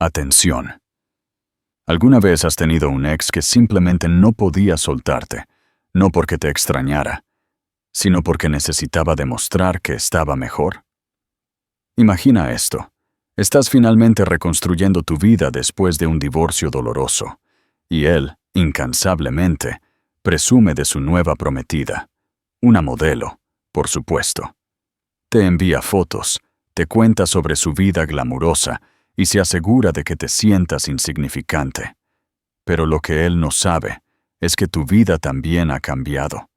Atención. ¿Alguna vez has tenido un ex que simplemente no podía soltarte, no porque te extrañara, sino porque necesitaba demostrar que estaba mejor? Imagina esto. Estás finalmente reconstruyendo tu vida después de un divorcio doloroso, y él, incansablemente, presume de su nueva prometida, una modelo, por supuesto. Te envía fotos, te cuenta sobre su vida glamurosa y se asegura de que te sientas insignificante. Pero lo que él no sabe es que tu vida también ha cambiado.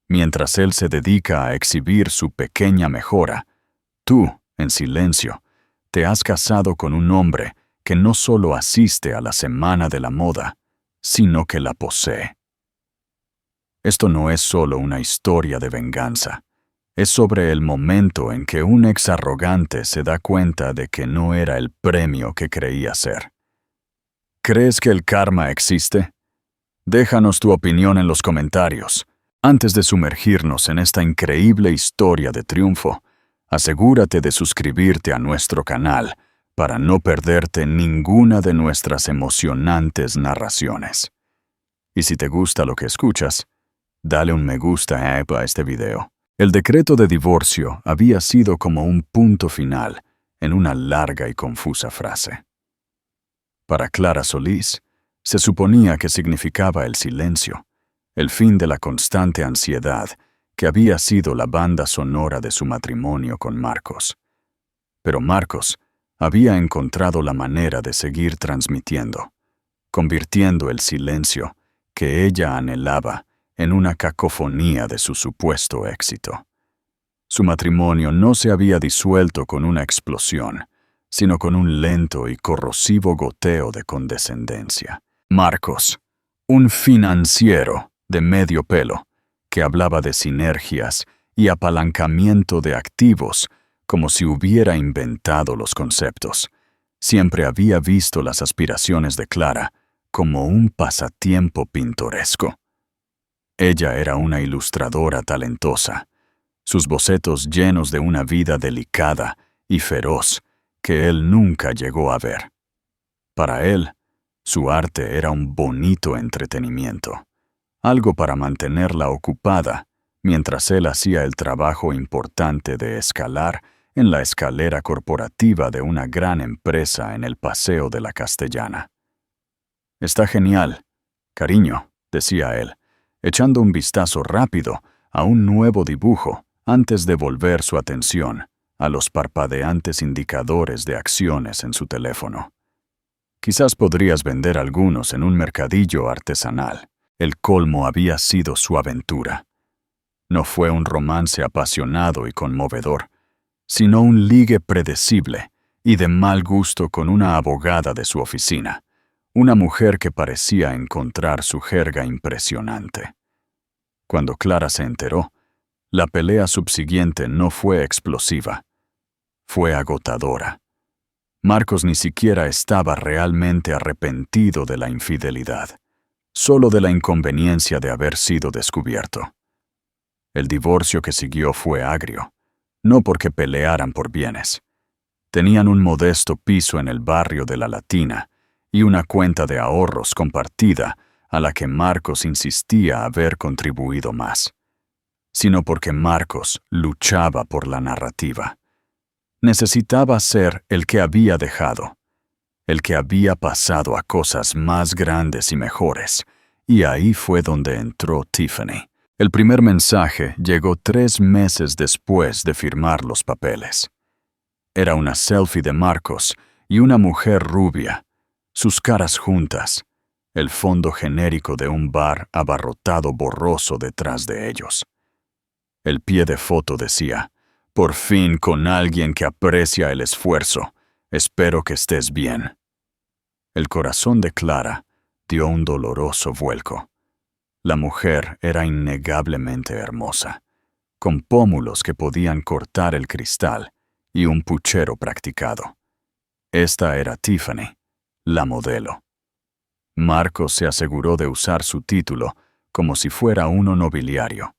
Mientras él se dedica a exhibir su pequeña mejora, tú, en silencio, te has casado con un hombre que no solo asiste a la Semana de la Moda, sino que la posee. Esto no es solo una historia de venganza. Es sobre el momento en que un ex arrogante se da cuenta de que no era el premio que creía ser. ¿Crees que el karma existe? Déjanos tu opinión en los comentarios. Antes de sumergirnos en esta increíble historia de triunfo, asegúrate de suscribirte a nuestro canal para no perderte ninguna de nuestras emocionantes narraciones. Y si te gusta lo que escuchas, dale un me gusta a este video. El decreto de divorcio había sido como un punto final en una larga y confusa frase. Para Clara Solís, se suponía que significaba el silencio, el fin de la constante ansiedad que había sido la banda sonora de su matrimonio con Marcos. Pero Marcos había encontrado la manera de seguir transmitiendo, convirtiendo el silencio que ella anhelaba en una cacofonía de su supuesto éxito. Su matrimonio no se había disuelto con una explosión, sino con un lento y corrosivo goteo de condescendencia. Marcos, un financiero de medio pelo, que hablaba de sinergias y apalancamiento de activos como si hubiera inventado los conceptos, siempre había visto las aspiraciones de Clara como un pasatiempo pintoresco. Ella era una ilustradora talentosa, sus bocetos llenos de una vida delicada y feroz que él nunca llegó a ver. Para él, su arte era un bonito entretenimiento, algo para mantenerla ocupada mientras él hacía el trabajo importante de escalar en la escalera corporativa de una gran empresa en el Paseo de la Castellana. «Está genial, cariño», decía él, echando un vistazo rápido a un nuevo dibujo antes de volver su atención a los parpadeantes indicadores de acciones en su teléfono. «Quizás podrías vender algunos en un mercadillo artesanal». El colmo había sido su aventura. No fue un romance apasionado y conmovedor, sino un ligue predecible y de mal gusto con una abogada de su oficina, una mujer que parecía encontrar su jerga impresionante. Cuando Clara se enteró, la pelea subsiguiente no fue explosiva, fue agotadora. Marcos ni siquiera estaba realmente arrepentido de la infidelidad, solo de la inconveniencia de haber sido descubierto. El divorcio que siguió fue agrio, no porque pelearan por bienes. Tenían un modesto piso en el barrio de La Latina y una cuenta de ahorros compartida a la que Marcos insistía haber contribuido más, sino porque Marcos luchaba por la narrativa. Necesitaba ser el que había dejado, el que había pasado a cosas más grandes y mejores, y ahí fue donde entró Tiffany. El primer mensaje llegó 3 meses después de firmar los papeles. Era una selfie de Marcos y una mujer rubia, sus caras juntas, el fondo genérico de un bar abarrotado borroso detrás de ellos. El pie de foto decía: «Por fin con alguien que aprecia el esfuerzo. Espero que estés bien». El corazón de Clara dio un doloroso vuelco. La mujer era innegablemente hermosa, con pómulos que podían cortar el cristal y un puchero practicado. Esta era Tiffany, la modelo. Marcos se aseguró de usar su título como si fuera uno nobiliario.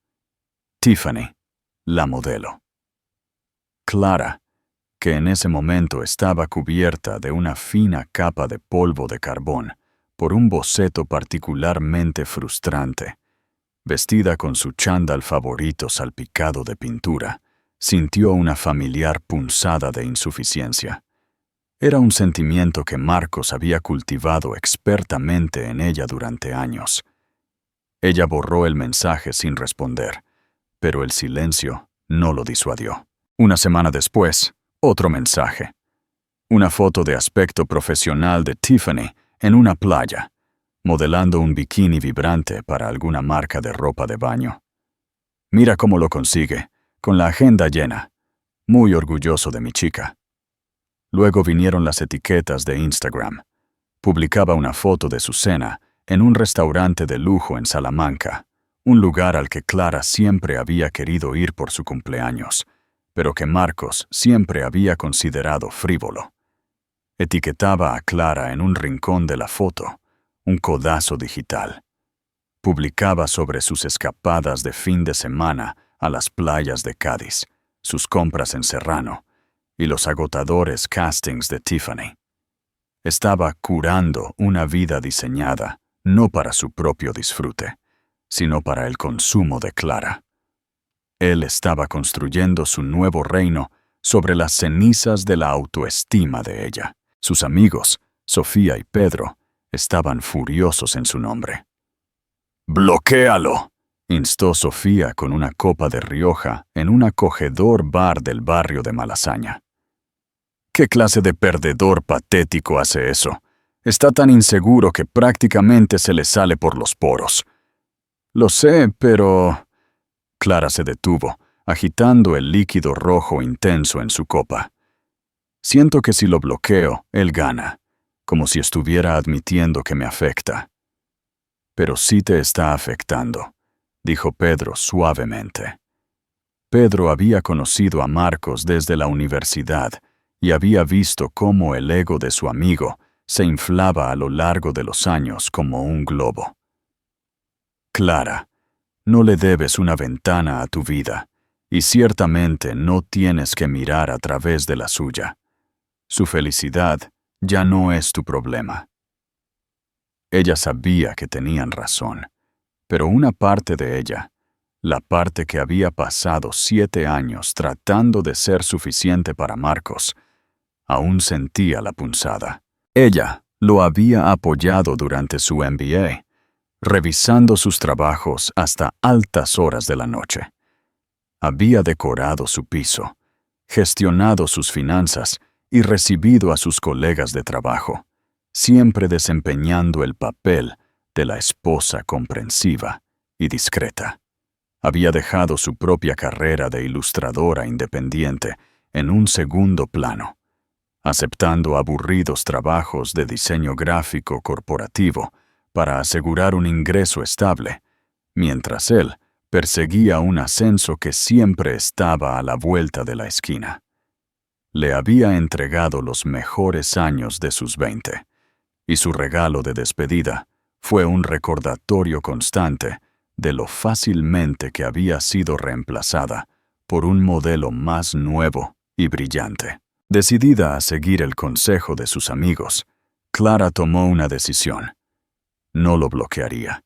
Tiffany, la modelo. Clara, que en ese momento estaba cubierta de una fina capa de polvo de carbón por un boceto particularmente frustrante. Vestida con su chándal favorito salpicado de pintura, sintió una familiar punzada de insuficiencia. Era un sentimiento que Marcos había cultivado expertamente en ella durante años. Ella borró el mensaje sin responder, pero el silencio no lo disuadió. Una semana después, otro mensaje. Una foto de aspecto profesional de Tiffany en una playa, modelando un bikini vibrante para alguna marca de ropa de baño. Mira cómo lo consigue, con la agenda llena. Muy orgulloso de mi chica. Luego vinieron las etiquetas de Instagram. Publicaba una foto de su cena en un restaurante de lujo en Salamanca, un lugar al que Clara siempre había querido ir por su cumpleaños, pero que Marcos siempre había considerado frívolo. Etiquetaba a Clara en un rincón de la foto, un codazo digital. Publicaba sobre sus escapadas de fin de semana a las playas de Cádiz, sus compras en Serrano y los agotadores castings de Tiffany. Estaba curando una vida diseñada no para su propio disfrute, sino para el consumo de Clara. Él estaba construyendo su nuevo reino sobre las cenizas de la autoestima de ella. Sus amigos, Sofía y Pedro, estaban furiosos en su nombre. «¡Bloquéalo!», instó Sofía con una copa de Rioja en un acogedor bar del barrio de Malasaña. «¿Qué clase de perdedor patético hace eso? Está tan inseguro que prácticamente se le sale por los poros». «Lo sé, pero...». Clara se detuvo, agitando el líquido rojo intenso en su copa. «Siento que si lo bloqueo, él gana, como si estuviera admitiendo que me afecta». «Pero sí te está afectando», dijo Pedro suavemente. Pedro había conocido a Marcos desde la universidad y había visto cómo el ego de su amigo se inflaba a lo largo de los años como un globo. «Clara, no le debes una ventana a tu vida, y ciertamente no tienes que mirar a través de la suya. Su felicidad ya no es tu problema». Ella sabía que tenían razón, pero una parte de ella, la parte que había pasado 7 años tratando de ser suficiente para Marcos, aún sentía la punzada. Ella lo había apoyado durante su MBA, revisando sus trabajos hasta altas horas de la noche. Había decorado su piso, gestionado sus finanzas y recibido a sus colegas de trabajo, siempre desempeñando el papel de la esposa comprensiva y discreta. Había dejado su propia carrera de ilustradora independiente en un segundo plano, aceptando aburridos trabajos de diseño gráfico corporativo para asegurar un ingreso estable, mientras él perseguía un ascenso que siempre estaba a la vuelta de la esquina. Le había entregado los mejores años de sus 20, y su regalo de despedida fue un recordatorio constante de lo fácilmente que había sido reemplazada por un modelo más nuevo y brillante. Decidida a seguir el consejo de sus amigos, Clara tomó una decisión. No lo bloquearía.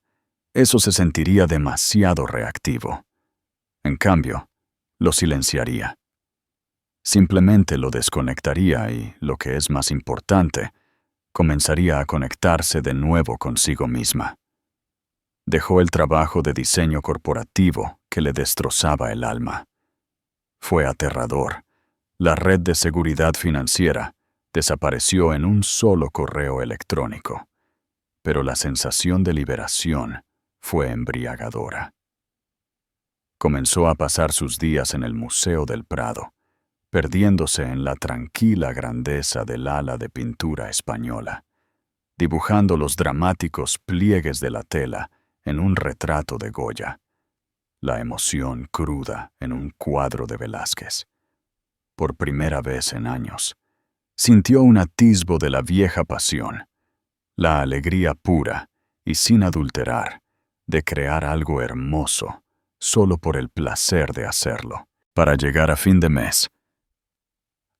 Eso se sentiría demasiado reactivo. En cambio, lo silenciaría. Simplemente lo desconectaría y, lo que es más importante, comenzaría a conectarse de nuevo consigo misma. Dejó el trabajo de diseño corporativo que le destrozaba el alma. Fue aterrador. La red de seguridad financiera desapareció en un solo correo electrónico, pero la sensación de liberación fue embriagadora. Comenzó a pasar sus días en el Museo del Prado, perdiéndose en la tranquila grandeza del ala de pintura española, dibujando los dramáticos pliegues de la tela en un retrato de Goya, la emoción cruda en un cuadro de Velázquez. Por primera vez en años, sintió un atisbo de la vieja pasión, la alegría pura y sin adulterar de crear algo hermoso solo por el placer de hacerlo. Para llegar a fin de mes,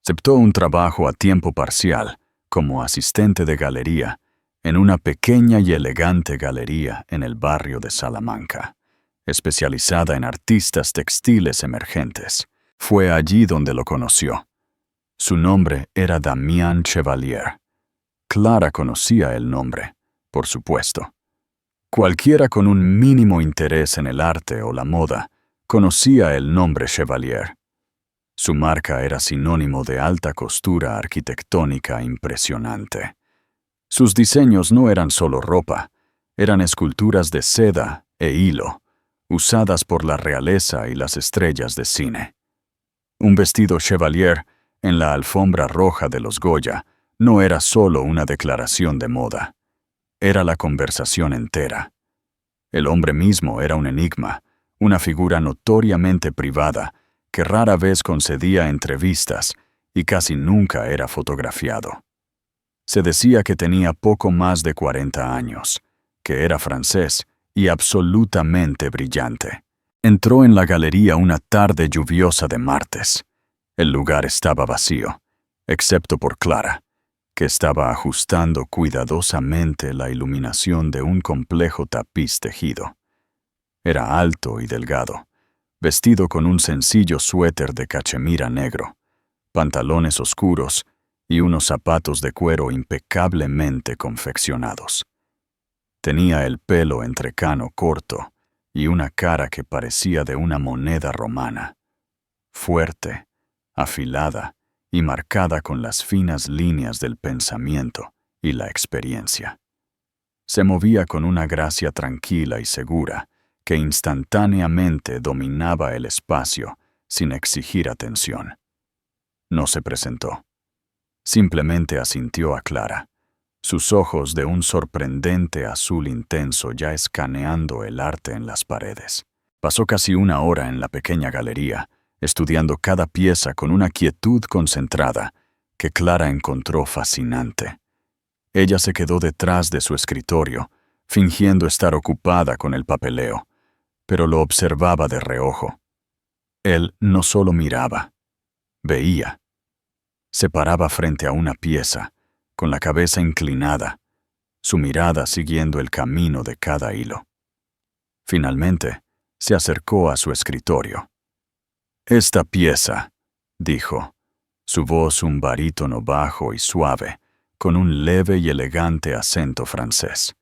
Aceptó un trabajo a tiempo parcial, como asistente de galería, en una pequeña y elegante galería en el barrio de Salamanca, especializada en artistas textiles emergentes. Fue allí donde lo conoció. Su nombre era Damián Chevalier. Clara conocía el nombre, por supuesto. Cualquiera con un mínimo interés en el arte o la moda conocía el nombre Chevalier. Su marca era sinónimo de alta costura arquitectónica impresionante. Sus diseños no eran solo ropa, eran esculturas de seda e hilo, usadas por la realeza y las estrellas de cine. Un vestido Chevalier en la alfombra roja de los Goya no era solo una declaración de moda, era la conversación entera. El hombre mismo era un enigma, una figura notoriamente privada que rara vez concedía entrevistas y casi nunca era fotografiado. Se decía que tenía poco más de 40 años, que era francés y absolutamente brillante. Entró en la galería una tarde lluviosa de martes. El lugar estaba vacío, excepto por Clara, que estaba ajustando cuidadosamente la iluminación de un complejo tapiz tejido. Era alto y delgado, vestido con un sencillo suéter de cachemira negro, pantalones oscuros y unos zapatos de cuero impecablemente confeccionados. Tenía el pelo entrecano corto y una cara que parecía de una moneda romana, fuerte, afilada y marcada con las finas líneas del pensamiento y la experiencia. Se movía con una gracia tranquila y segura que instantáneamente dominaba el espacio sin exigir atención. No se presentó. Simplemente asintió a Clara, sus ojos de un sorprendente azul intenso ya escaneando el arte en las paredes. Pasó casi una hora en la pequeña galería, estudiando cada pieza con una quietud concentrada que Clara encontró fascinante. Ella se quedó detrás de su escritorio, fingiendo estar ocupada con el papeleo, pero lo observaba de reojo. Él no solo miraba, veía. Se paraba frente a una pieza, con la cabeza inclinada, su mirada siguiendo el camino de cada hilo. Finalmente, se acercó a su escritorio. «Esta pieza», dijo, su voz un barítono bajo y suave, con un leve y elegante acento francés.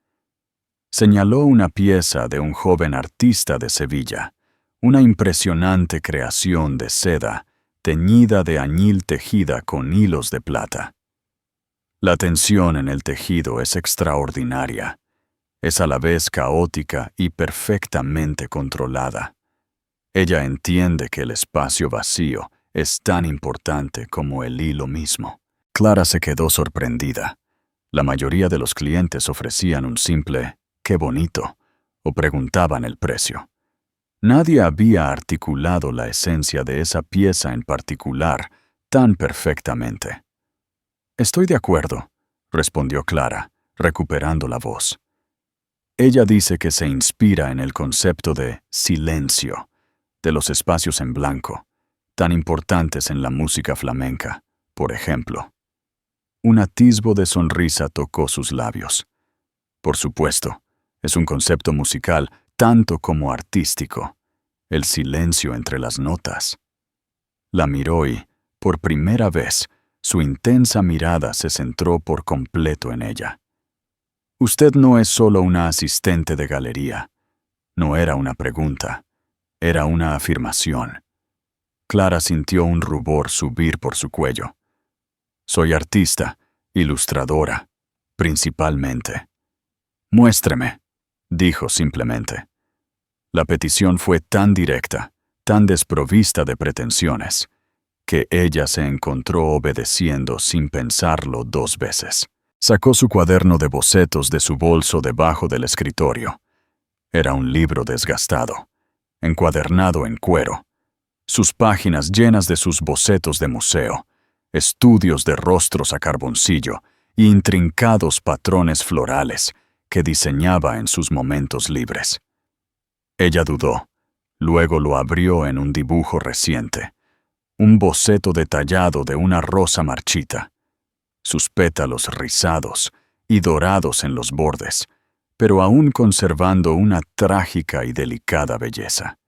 Señaló una pieza de un joven artista de Sevilla, una impresionante creación de seda, teñida de añil tejida con hilos de plata. La tensión en el tejido es extraordinaria. Es a la vez caótica y perfectamente controlada. Ella entiende que el espacio vacío es tan importante como el hilo mismo. Clara se quedó sorprendida. La mayoría de los clientes ofrecían un simple «qué bonito» o preguntaban el precio. Nadie había articulado la esencia de esa pieza en particular tan perfectamente. «Estoy de acuerdo», respondió Clara, recuperando la voz. Ella dice que se inspira en el concepto de silencio, de los espacios en blanco, tan importantes en la música flamenca, por ejemplo. Un atisbo de sonrisa tocó sus labios. Por supuesto, es un concepto musical tanto como artístico, el silencio entre las notas. La miró y, por primera vez, su intensa mirada se centró por completo en ella. Usted no es solo una asistente de galería. No era una pregunta, era una afirmación. Clara sintió un rubor subir por su cuello. Soy artista, ilustradora, principalmente. Muéstreme, dijo simplemente. La petición fue tan directa, tan desprovista de pretensiones, que ella se encontró obedeciendo sin pensarlo 2 veces. Sacó su cuaderno de bocetos de su bolso debajo del escritorio. Era un libro desgastado, encuadernado en cuero, sus páginas llenas de sus bocetos de museo, estudios de rostros a carboncillo y intrincados patrones florales que diseñaba en sus momentos libres. Ella dudó, luego lo abrió en un dibujo reciente, un boceto detallado de una rosa marchita, sus pétalos rizados y dorados en los bordes, pero aún conservando una trágica y delicada belleza.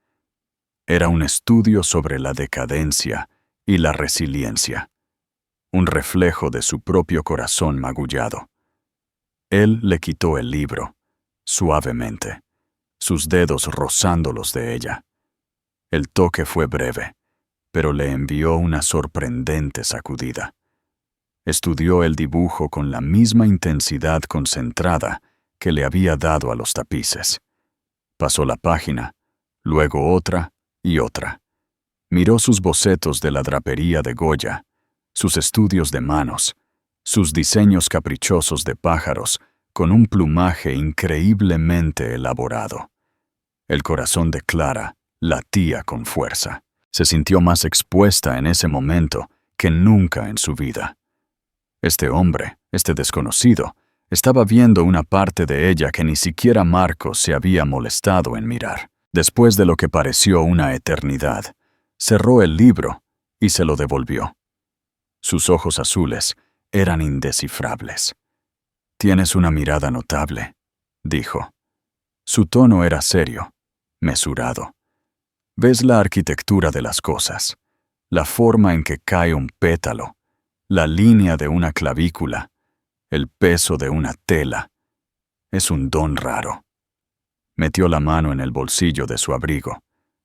Era un estudio sobre la decadencia y la resiliencia, un reflejo de su propio corazón magullado. Él le quitó el libro, suavemente, sus dedos rozándolos de ella. El toque fue breve, pero le envió una sorprendente sacudida. Estudió el dibujo con la misma intensidad concentrada que le había dado a los tapices. Pasó la página, luego otra y otra. Miró sus bocetos de la drapería de Goya, sus estudios de manos, sus diseños caprichosos de pájaros con un plumaje increíblemente elaborado. El corazón de Clara latía con fuerza. Se sintió más expuesta en ese momento que nunca en su vida. Este hombre, este desconocido, estaba viendo una parte de ella que ni siquiera Marcos se había molestado en mirar. Después de lo que pareció una eternidad, cerró el libro y se lo devolvió. Sus ojos azules eran indescifrables. «Tienes una mirada notable», dijo. Su tono era serio, mesurado. «Ves la arquitectura de las cosas, la forma en que cae un pétalo, la línea de una clavícula, el peso de una tela. Es un don raro». Metió la mano en el bolsillo de su abrigo,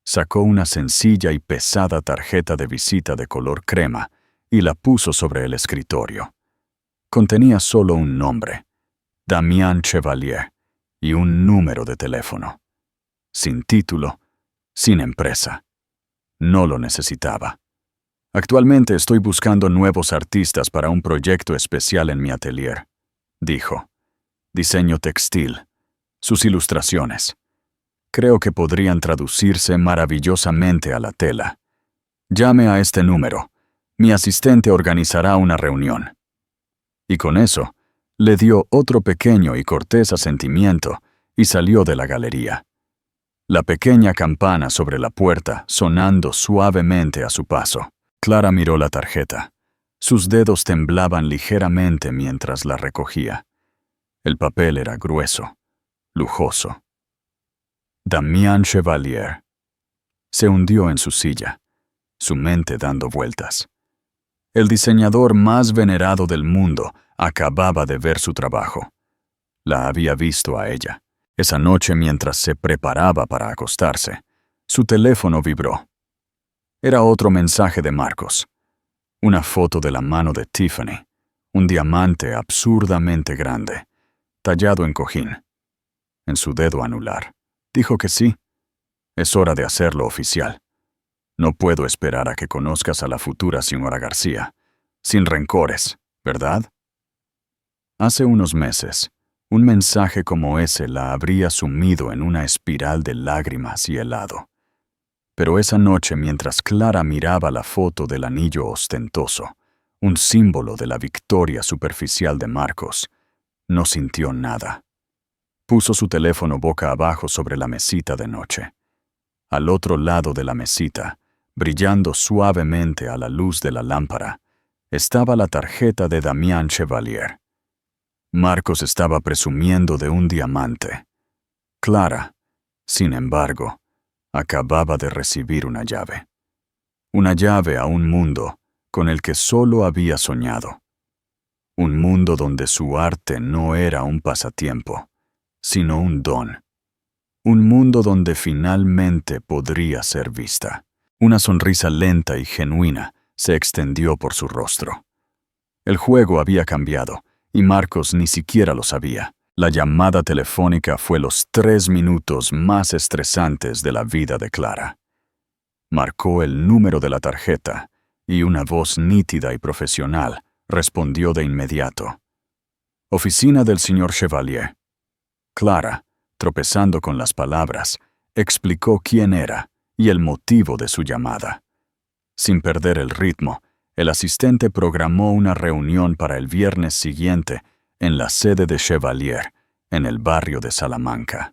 sacó una sencilla y pesada tarjeta de visita de color crema y la puso sobre el escritorio. Contenía solo un nombre, Damián Chevalier, y un número de teléfono. Sin título, sin empresa. No lo necesitaba. «Actualmente estoy buscando nuevos artistas para un proyecto especial en mi atelier», dijo. «Diseño textil. Sus ilustraciones. Creo que podrían traducirse maravillosamente a la tela. Llame a este número. Mi asistente organizará una reunión». Y con eso, le dio otro pequeño y cortés asentimiento y salió de la galería. La pequeña campana sobre la puerta sonando suavemente a su paso. Clara miró la tarjeta. Sus dedos temblaban ligeramente mientras la recogía. El papel era grueso, lujoso. Damián Chevalier. Se hundió en su silla, su mente dando vueltas. El diseñador más venerado del mundo acababa de ver su trabajo. La había visto a ella. Esa noche mientras se preparaba para acostarse, su teléfono vibró. Era otro mensaje de Marcos. Una foto de la mano de Tiffany, un diamante absurdamente grande, tallado en cojín. En su dedo anular. Dijo que sí. Es hora de hacerlo oficial. No puedo esperar a que conozcas a la futura señora García. Sin rencores, ¿verdad? Hace unos meses, un mensaje como ese la habría sumido en una espiral de lágrimas y helado. Pero esa noche, mientras Clara miraba la foto del anillo ostentoso, un símbolo de la victoria superficial de Marcos, no sintió nada. Puso su teléfono boca abajo sobre la mesita de noche. Al otro lado de la mesita, brillando suavemente a la luz de la lámpara, estaba la tarjeta de Damián Chevalier. Marcos estaba presumiendo de un diamante. Clara, sin embargo, acababa de recibir una llave. Una llave a un mundo con el que solo había soñado. Un mundo donde su arte no era un pasatiempo, sino un don. Un mundo donde finalmente podría ser vista. Una sonrisa lenta y genuina se extendió por su rostro. El juego había cambiado, y Marcos ni siquiera lo sabía. La llamada telefónica fue los 3 minutos más estresantes de la vida de Clara. Marcó el número de la tarjeta, y una voz nítida y profesional respondió de inmediato. «Oficina del señor Chevalier». Clara, tropezando con las palabras, explicó quién era y el motivo de su llamada. Sin perder el ritmo, el asistente programó una reunión para el viernes siguiente en la sede de Chevalier, en el barrio de Salamanca.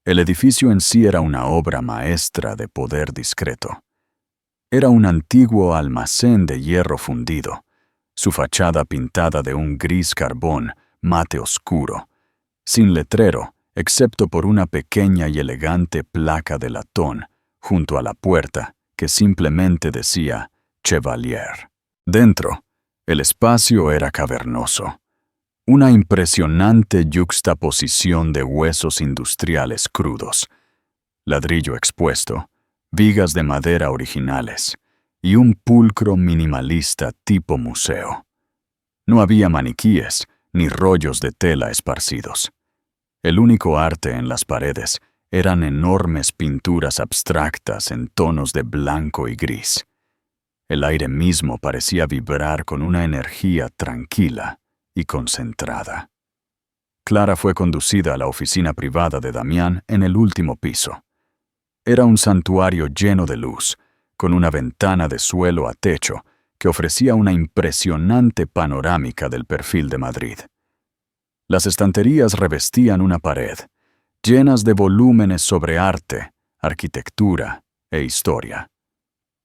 El edificio en sí era una obra maestra de poder discreto. Era un antiguo almacén de hierro fundido, su fachada pintada de un gris carbón mate oscuro, sin letrero, excepto por una pequeña y elegante placa de latón junto a la puerta que simplemente decía Chevalier. Dentro, el espacio era cavernoso. Una impresionante yuxtaposición de huesos industriales crudos, ladrillo expuesto, vigas de madera originales y un pulcro minimalista tipo museo. No había maniquíes ni rollos de tela esparcidos. El único arte en las paredes eran enormes pinturas abstractas en tonos de blanco y gris. El aire mismo parecía vibrar con una energía tranquila y concentrada. Clara fue conducida a la oficina privada de Damián en el último piso. Era un santuario lleno de luz, con una ventana de suelo a techo que ofrecía una impresionante panorámica del perfil de Madrid. Las estanterías revestían una pared, llenas de volúmenes sobre arte, arquitectura e historia.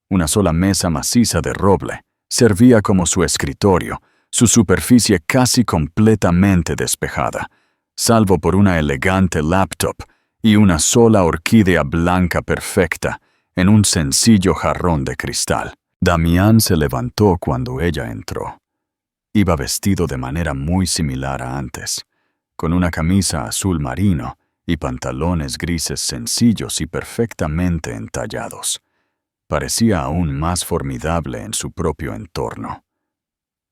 Una sola mesa maciza de roble servía como su escritorio, su superficie casi completamente despejada, salvo por una elegante laptop y una sola orquídea blanca perfecta en un sencillo jarrón de cristal. Damián se levantó cuando ella entró. Iba vestido de manera muy similar a antes, con una camisa azul marino y pantalones grises sencillos y perfectamente entallados. Parecía aún más formidable en su propio entorno.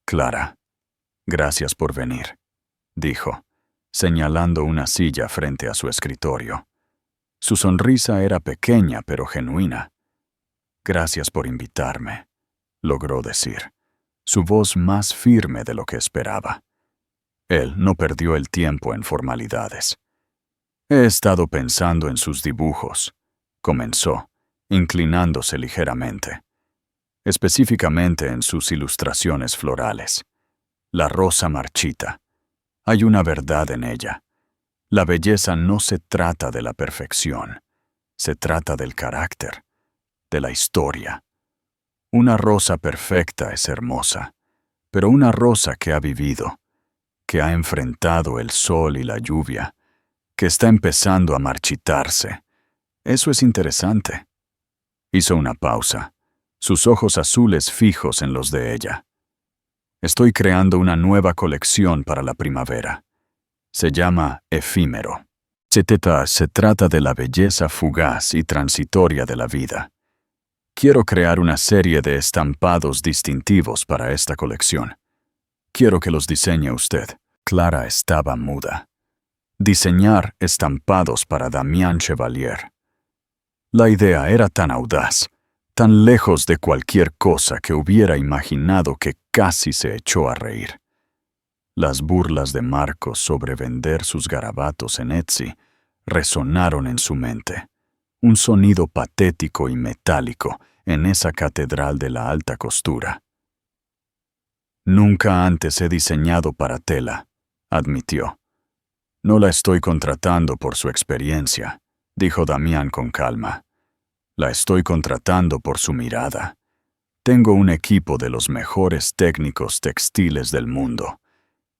Clara, gracias por venir, dijo, señalando una silla frente a su escritorio. Su sonrisa era pequeña pero genuina. Gracias por invitarme, logró decir, su voz más firme de lo que esperaba. Él no perdió el tiempo en formalidades. He estado pensando en sus dibujos, comenzó, inclinándose ligeramente. Específicamente en sus ilustraciones florales. La rosa marchita. Hay una verdad en ella. La belleza no se trata de la perfección, se trata del carácter, de la historia. Una rosa perfecta es hermosa, pero una rosa que ha vivido, que ha enfrentado el sol y la lluvia, que está empezando a marchitarse. Eso es interesante. Hizo una pausa, sus ojos azules fijos en los de ella. Estoy creando una nueva colección para la primavera. Se llama Efímero. Se trata de la belleza fugaz y transitoria de la vida. Quiero crear una serie de estampados distintivos para esta colección. Quiero que los diseñe usted. Clara estaba muda. Diseñar estampados para Damián Chevalier. La idea era tan audaz, tan lejos de cualquier cosa que hubiera imaginado que casi se echó a reír. Las burlas de Marcos sobre vender sus garabatos en Etsy resonaron en su mente. Un sonido patético y metálico en esa catedral de la alta costura. Nunca antes he diseñado para tela, admitió. No la estoy contratando por su experiencia, dijo Damián con calma. La estoy contratando por su mirada. Tengo un equipo de los mejores técnicos textiles del mundo.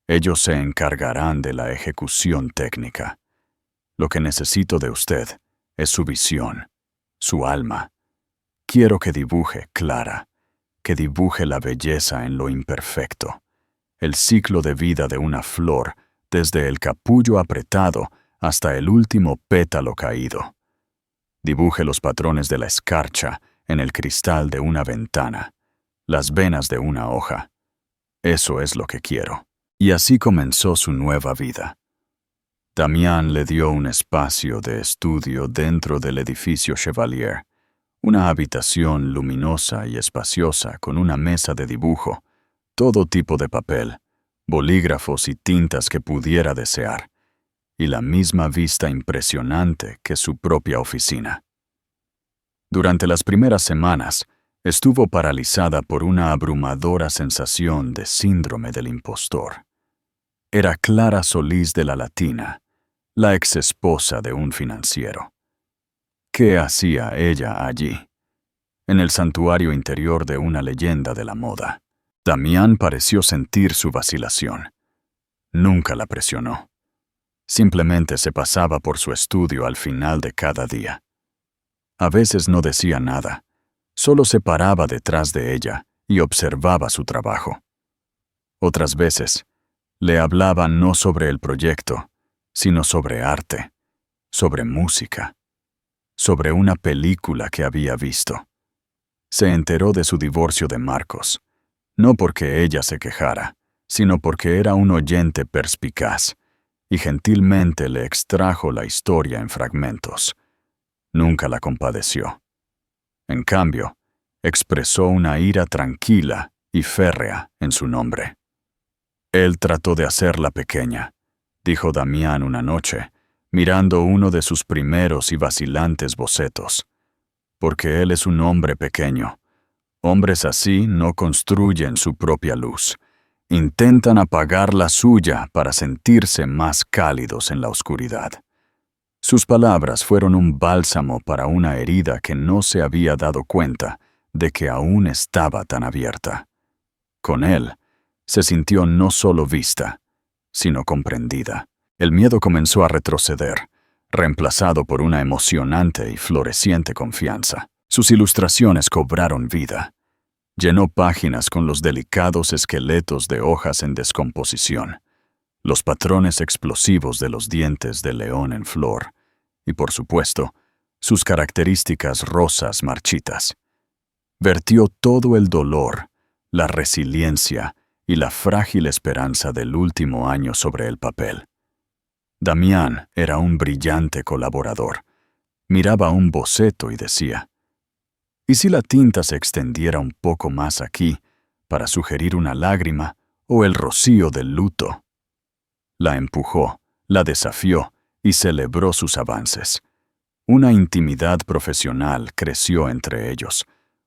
Ellos se encargarán de la ejecución técnica. Lo que necesito de usted es su visión, su alma. Quiero que dibuje, Clara, que dibuje la belleza en lo imperfecto, el ciclo de vida de una flor desde el capullo apretado hasta el último pétalo caído. Dibuje los patrones de la escarcha en el cristal de una ventana, las venas de una hoja. Eso es lo que quiero. Y así comenzó su nueva vida. Damián le dio un espacio de estudio dentro del edificio Chevalier, una habitación luminosa y espaciosa con una mesa de dibujo, todo tipo de papel, bolígrafos y tintas que pudiera desear, y la misma vista impresionante que su propia oficina. Durante las primeras semanas, estuvo paralizada por una abrumadora sensación de síndrome del impostor. Era Clara Solís de la Latina, la exesposa de un financiero. ¿Qué hacía ella allí? en el santuario interior de una leyenda de la moda. Damián pareció sentir su vacilación. Nunca la presionó. Simplemente se pasaba por su estudio al final de cada día. A veces no decía nada, solo se paraba detrás de ella y observaba su trabajo. Otras veces, le hablaba no sobre el proyecto, sino sobre arte, sobre música, sobre una película que había visto. Se enteró de su divorcio de Marcos, no porque ella se quejara, sino porque era un oyente perspicaz, y gentilmente le extrajo la historia en fragmentos. Nunca la compadeció. En cambio, expresó una ira tranquila y férrea en su nombre. Él trató de hacerla pequeña, dijo Damián una noche, mirando uno de sus primeros y vacilantes bocetos. Porque él es un hombre pequeño. Hombres así no construyen su propia luz. Intentan apagar la suya para sentirse más cálidos en la oscuridad. Sus palabras fueron un bálsamo para una herida que no se había dado cuenta de que aún estaba tan abierta. Con él, se sintió no solo vista, sino comprendida. El miedo comenzó a retroceder, reemplazado por una emocionante y floreciente confianza. Sus ilustraciones cobraron vida. Llenó páginas con los delicados esqueletos de hojas en descomposición, los patrones explosivos de los dientes de león en flor, y por supuesto, sus características rosas marchitas. Vertió todo el dolor, la resiliencia y la frágil esperanza del último año sobre el papel. Damián era un brillante colaborador. Miraba un boceto y decía, ¿y si la tinta se extendiera un poco más aquí para sugerir una lágrima o el rocío del luto? La empujó, la desafió y celebró sus avances. Una intimidad profesional creció entre ellos,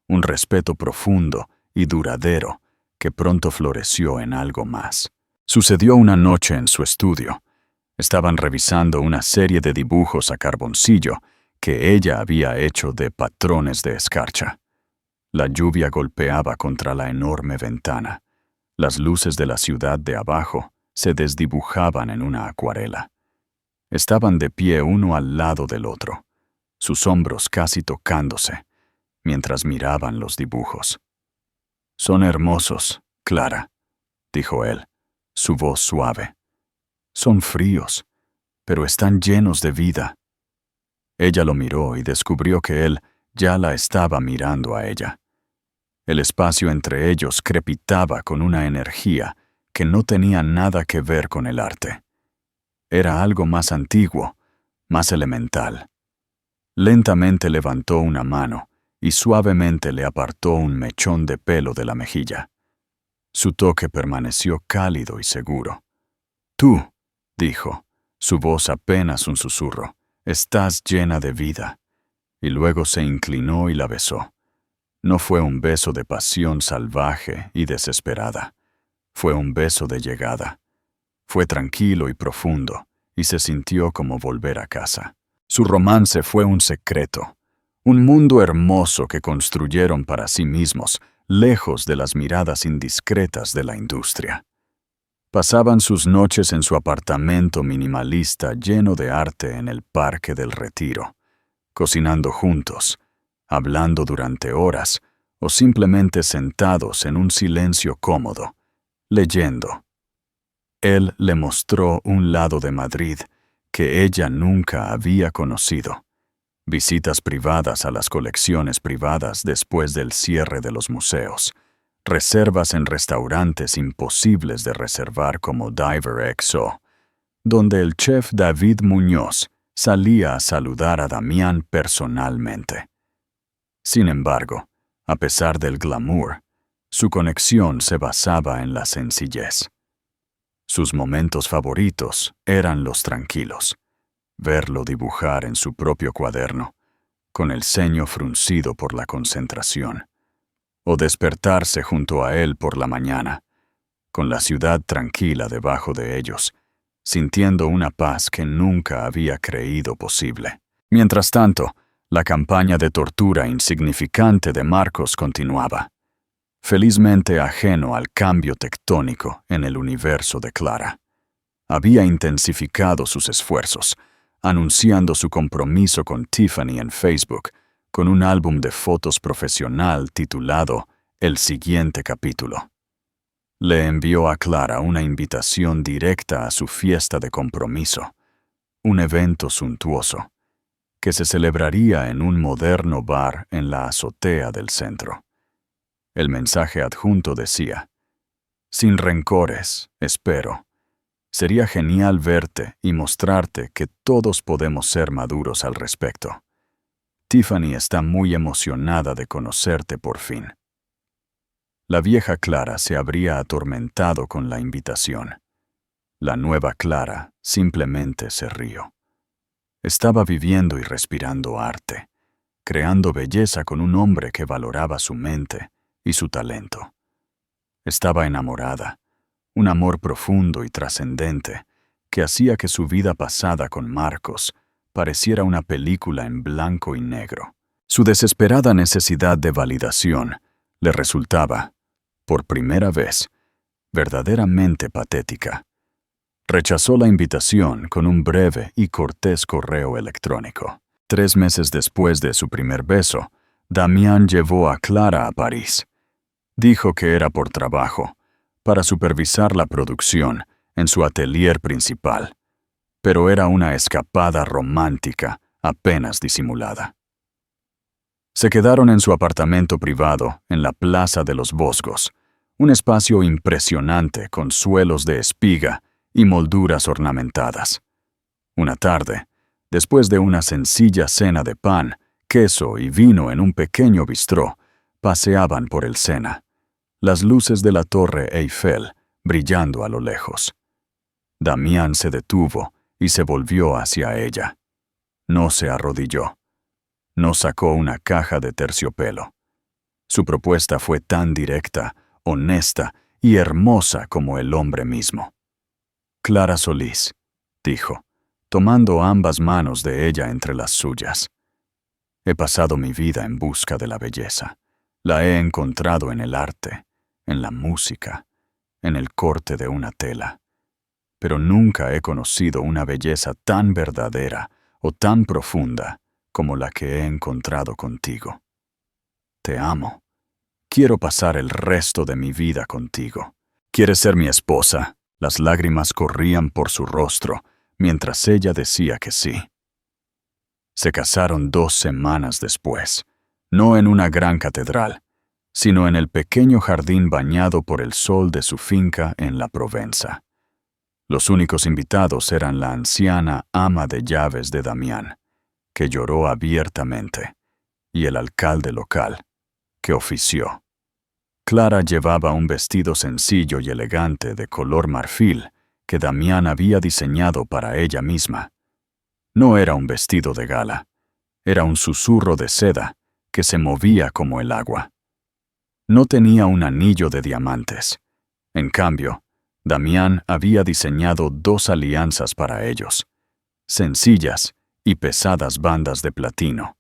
un respeto profundo y duradero que pronto floreció en algo más. Sucedió una noche en su estudio. Estaban revisando una serie de dibujos a carboncillo que ella había hecho de patrones de escarcha. La lluvia golpeaba contra la enorme ventana. Las luces de la ciudad de abajo se desdibujaban en una acuarela. Estaban de pie uno al lado del otro, sus hombros casi tocándose, mientras miraban los dibujos. «Son hermosos, Clara», dijo él, su voz suave. «Son fríos, pero están llenos de vida». Ella lo miró y descubrió que él ya la estaba mirando a ella. El espacio entre ellos crepitaba con una energía que no tenía nada que ver con el arte. Era algo más antiguo, más elemental. Lentamente levantó una mano y suavemente le apartó un mechón de pelo de la mejilla. Su toque permaneció cálido y seguro. «Tú», dijo, su voz apenas un susurro, «estás llena de vida». Y luego se inclinó y la besó. No fue un beso de pasión salvaje y desesperada. Fue un beso de llegada. Fue tranquilo y profundo, y se sintió como volver a casa. Su romance fue un secreto, un mundo hermoso que construyeron para sí mismos, lejos de las miradas indiscretas de la industria. Pasaban sus noches en su apartamento minimalista lleno de arte en el Parque del Retiro, cocinando juntos, hablando durante horas o simplemente sentados en un silencio cómodo, leyendo. Él le mostró un lado de Madrid que ella nunca había conocido. Visitas privadas a las colecciones privadas después del cierre de los museos, reservas en restaurantes imposibles de reservar como Diver XO, donde el chef David Muñoz salía a saludar a Damián personalmente. Sin embargo, a pesar del glamour, su conexión se basaba en la sencillez. Sus momentos favoritos eran los tranquilos. Verlo dibujar en su propio cuaderno, con el ceño fruncido por la concentración. O despertarse junto a él por la mañana, con la ciudad tranquila debajo de ellos, sintiendo una paz que nunca había creído posible. Mientras tanto, La campaña de tortura insignificante de Marcos continuaba, felizmente ajeno al cambio tectónico en el universo de Clara. Había intensificado sus esfuerzos, anunciando su compromiso con Tiffany en Facebook, con un álbum de fotos profesional titulado El siguiente capítulo. Le envió a Clara una invitación directa a su fiesta de compromiso, un evento suntuoso, que se celebraría en un moderno bar en la azotea del centro. El mensaje adjunto decía: «Sin rencores, espero. Sería genial verte y mostrarte que todos podemos ser maduros al respecto. Tiffany está muy emocionada de conocerte por fin». La vieja Clara se habría atormentado con la invitación. La nueva Clara simplemente se rió. Estaba viviendo y respirando arte, creando belleza con un hombre que valoraba su mente y su talento. Estaba enamorada, un amor profundo y trascendente que hacía que su vida pasada con Marcos pareciera una película en blanco y negro. Su desesperada necesidad de validación le resultaba, por primera vez, verdaderamente patética. Rechazó la invitación con un breve y cortés correo electrónico. 3 meses después de su primer beso, Damián llevó a Clara a París. Dijo que era por trabajo, para supervisar la producción en su atelier principal, pero era una escapada romántica apenas disimulada. Se quedaron en su apartamento privado en la Plaza de los Boscos, un espacio impresionante con suelos de espiga y molduras ornamentadas. Una tarde, después de una sencilla cena de pan, queso y vino en un pequeño bistró, paseaban por el Sena, las luces de la Torre Eiffel brillando a lo lejos. Damián se detuvo y se volvió hacia ella. No se arrodilló. No sacó una caja de terciopelo. Su propuesta fue tan directa, honesta y hermosa como el hombre mismo. «Clara Solís», dijo, tomando ambas manos de ella entre las suyas. «He pasado mi vida en busca de la belleza. La he encontrado en el arte, en la música, en el corte de una tela. Pero nunca he conocido una belleza tan verdadera o tan profunda como la que he encontrado contigo. Te amo. Quiero pasar el resto de mi vida contigo. ¿Quieres ser mi esposa?». Las lágrimas corrían por su rostro mientras ella decía que sí. Se casaron 2 semanas después, no en una gran catedral, sino en el pequeño jardín bañado por el sol de su finca en la Provenza. Los únicos invitados eran la anciana ama de llaves de Damián, que lloró abiertamente, y el alcalde local, que ofició. Clara llevaba un vestido sencillo y elegante de color marfil que Damián había diseñado para ella misma. No era un vestido de gala, era un susurro de seda que se movía como el agua. No tenía un anillo de diamantes. En cambio, Damián había diseñado 2 alianzas para ellos, sencillas y pesadas bandas de platino,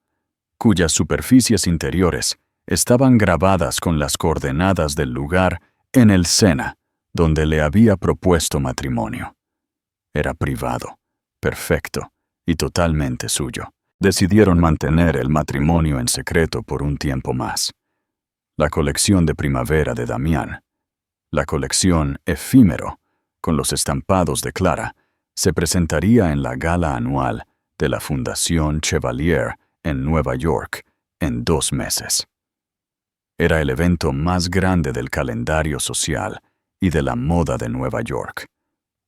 cuyas superficies interiores estaban grabadas con las coordenadas del lugar en el Sena, donde le había propuesto matrimonio. Era privado, perfecto y totalmente suyo. Decidieron mantener el matrimonio en secreto por un tiempo más. La colección de primavera de Damián, la colección efímero, con los estampados de Clara, se presentaría en la gala anual de la Fundación Chevalier en Nueva York en 2 meses. Era el evento más grande del calendario social y de la moda de Nueva York.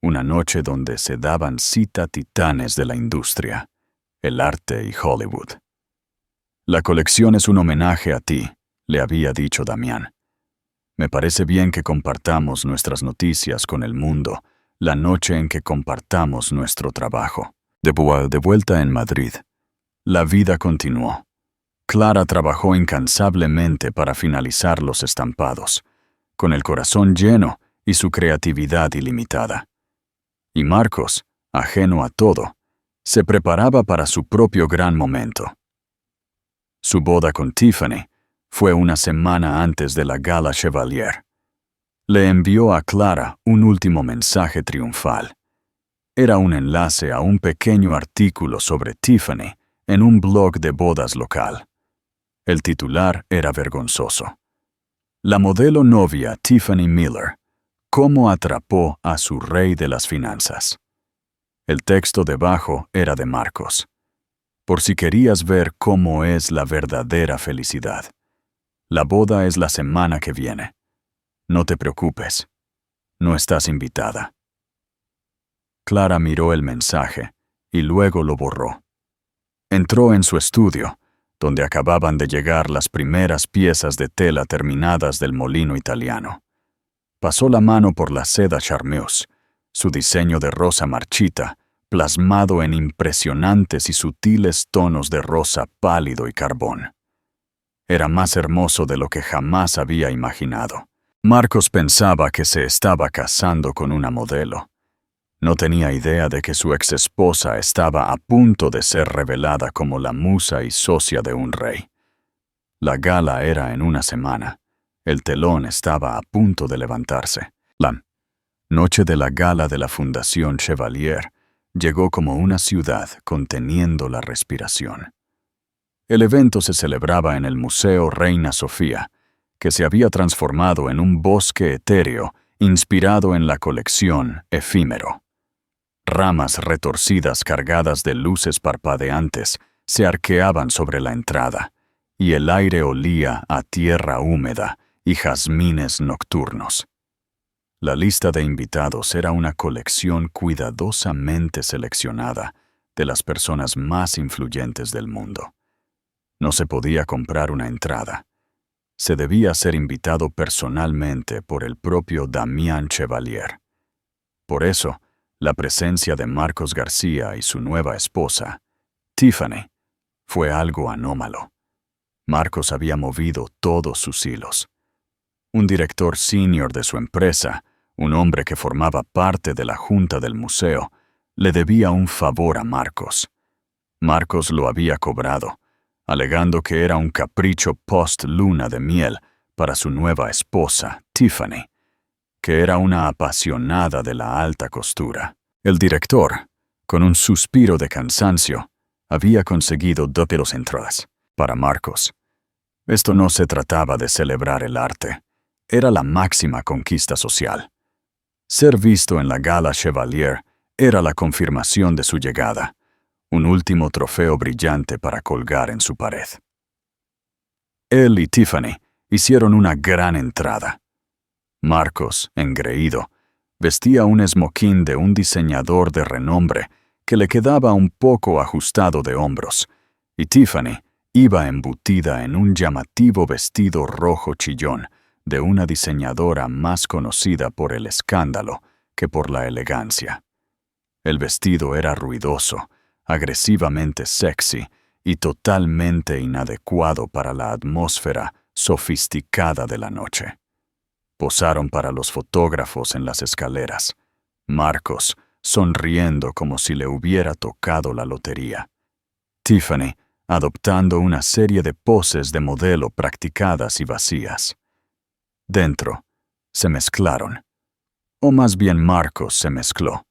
Una noche donde se daban cita titanes de la industria, el arte y Hollywood. «La colección es un homenaje a ti», le había dicho Damián. «Me parece bien que compartamos nuestras noticias con el mundo la noche en que compartamos nuestro trabajo». De vuelta en Madrid, la vida continuó. Clara trabajó incansablemente para finalizar los estampados, con el corazón lleno y su creatividad ilimitada. Y Marcos, ajeno a todo, se preparaba para su propio gran momento. Su boda con Tiffany fue una semana antes de la Gala Chevalier. Le envió a Clara un último mensaje triunfal. Era un enlace a un pequeño artículo sobre Tiffany en un blog de bodas local. El titular era vergonzoso. La modelo novia Tiffany Miller, cómo atrapó a su rey de las finanzas. El texto debajo era de Marcos. Por si querías ver cómo es la verdadera felicidad. La boda es la semana que viene. No te preocupes. No estás invitada. Clara miró el mensaje y luego lo borró. Entró en su estudio, donde acababan de llegar las primeras piezas de tela terminadas del molino italiano. Pasó la mano por la seda charmeuse, su diseño de rosa marchita, plasmado en impresionantes y sutiles tonos de rosa pálido y carbón. Era más hermoso de lo que jamás había imaginado. Marcos pensaba que se estaba casando con una modelo. No tenía idea de que su exesposa estaba a punto de ser revelada como la musa y socia de un rey. La gala era en una semana. El telón estaba a punto de levantarse. La noche de la gala de la Fundación Chevalier llegó como una ciudad conteniendo la respiración. El evento se celebraba en el Museo Reina Sofía, que se había transformado en un bosque etéreo inspirado en la colección Efímero. Ramas retorcidas cargadas de luces parpadeantes se arqueaban sobre la entrada, y el aire olía a tierra húmeda y jazmines nocturnos. La lista de invitados era una colección cuidadosamente seleccionada de las personas más influyentes del mundo. No se podía comprar una entrada. Se debía ser invitado personalmente por el propio Damián Chevalier. Por eso, la presencia de Marcos García y su nueva esposa, Tiffany, fue algo anómalo. Marcos había movido todos sus hilos. Un director senior de su empresa, un hombre que formaba parte de la junta del museo, le debía un favor a Marcos. Marcos lo había cobrado, alegando que era un capricho post-luna de miel para su nueva esposa, Tiffany, que era una apasionada de la alta costura. El director, con un suspiro de cansancio, había conseguido 2 entradas para Marcos. Esto no se trataba de celebrar el arte, era la máxima conquista social. Ser visto en la Gala Chevalier era la confirmación de su llegada, un último trofeo brillante para colgar en su pared. Él y Tiffany hicieron una gran entrada. Marcos, engreído, vestía un esmoquín de un diseñador de renombre que le quedaba un poco ajustado de hombros, y Tiffany iba embutida en un llamativo vestido rojo chillón de una diseñadora más conocida por el escándalo que por la elegancia. El vestido era ruidoso, agresivamente sexy y totalmente inadecuado para la atmósfera sofisticada de la noche. Posaron para los fotógrafos en las escaleras, Marcos sonriendo como si le hubiera tocado la lotería. Tiffany adoptando una serie de poses de modelo practicadas y vacías. Dentro, se mezclaron, o más bien Marcos se mezcló,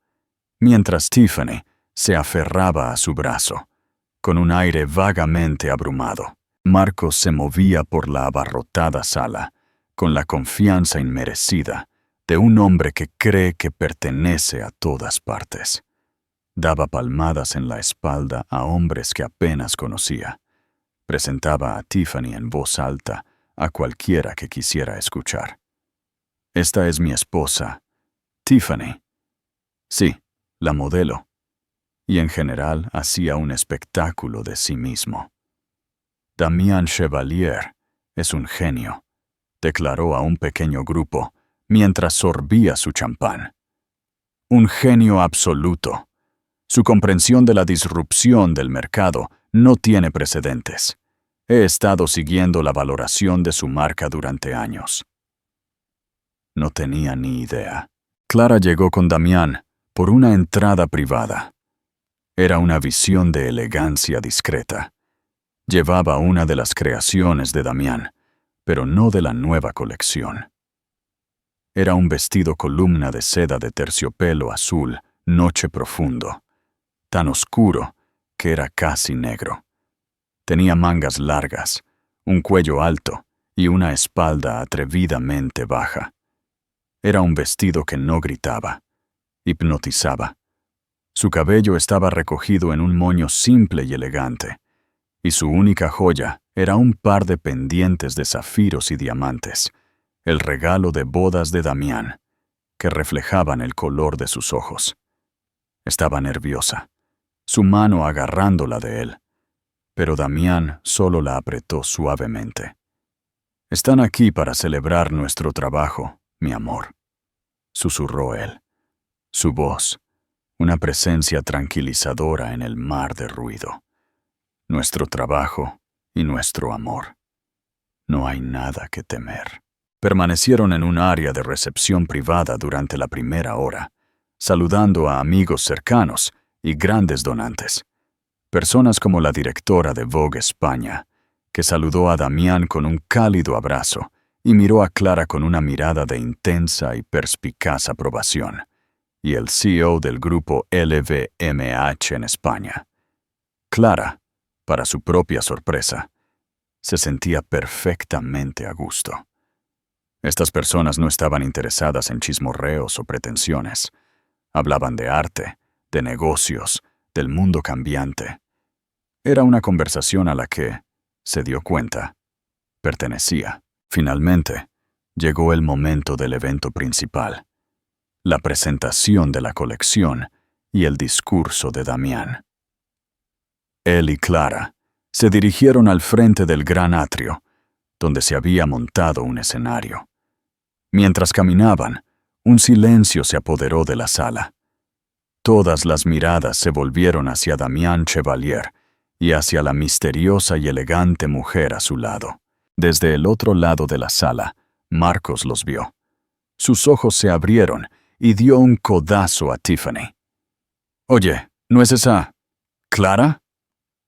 mientras Tiffany se aferraba a su brazo, con un aire vagamente abrumado. Marcos se movía por la abarrotada sala, con la confianza inmerecida de un hombre que cree que pertenece a todas partes. Daba palmadas en la espalda a hombres que apenas conocía. Presentaba a Tiffany en voz alta a cualquiera que quisiera escuchar. Esta es mi esposa, Tiffany. Sí, la modelo. Y en general hacía un espectáculo de sí mismo. Damián Chevalier es un genio, declaró a un pequeño grupo mientras sorbía su champán. Un genio absoluto. Su comprensión de la disrupción del mercado no tiene precedentes. He estado siguiendo la valoración de su marca durante años. No tenía ni idea. Clara llegó con Damián por una entrada privada. Era una visión de elegancia discreta. Llevaba una de las creaciones de Damián, pero no de la nueva colección. Era un vestido columna de seda de terciopelo azul, noche profundo, tan oscuro que era casi negro. Tenía mangas largas, un cuello alto y una espalda atrevidamente baja. Era un vestido que no gritaba, hipnotizaba. Su cabello estaba recogido en un moño simple y elegante, y su única joya era un par de pendientes de zafiros y diamantes, el regalo de bodas de Damián, que reflejaban el color de sus ojos. Estaba nerviosa, su mano agarrándola de él, pero Damián solo la apretó suavemente. «Están aquí para celebrar nuestro trabajo, mi amor», susurró él. Su voz, una presencia tranquilizadora en el mar de ruido. «Nuestro trabajo y nuestro amor. No hay nada que temer». Permanecieron en un área de recepción privada durante la primera hora, saludando a amigos cercanos y grandes donantes. Personas como la directora de Vogue España, que saludó a Damián con un cálido abrazo y miró a Clara con una mirada de intensa y perspicaz aprobación, y el CEO del grupo LVMH en España. Clara, para su propia sorpresa, se sentía perfectamente a gusto. Estas personas no estaban interesadas en chismorreos o pretensiones. Hablaban de arte, de negocios, del mundo cambiante. Era una conversación a la que, se dio cuenta, pertenecía. Finalmente, llegó el momento del evento principal, la presentación de la colección y el discurso de Damián. Él y Clara se dirigieron al frente del gran atrio, donde se había montado un escenario. Mientras caminaban, un silencio se apoderó de la sala. Todas las miradas se volvieron hacia Damián Chevalier y hacia la misteriosa y elegante mujer a su lado. Desde el otro lado de la sala, Marcos los vio. Sus ojos se abrieron y dio un codazo a Tiffany. «Oye, ¿no es esa Clara?»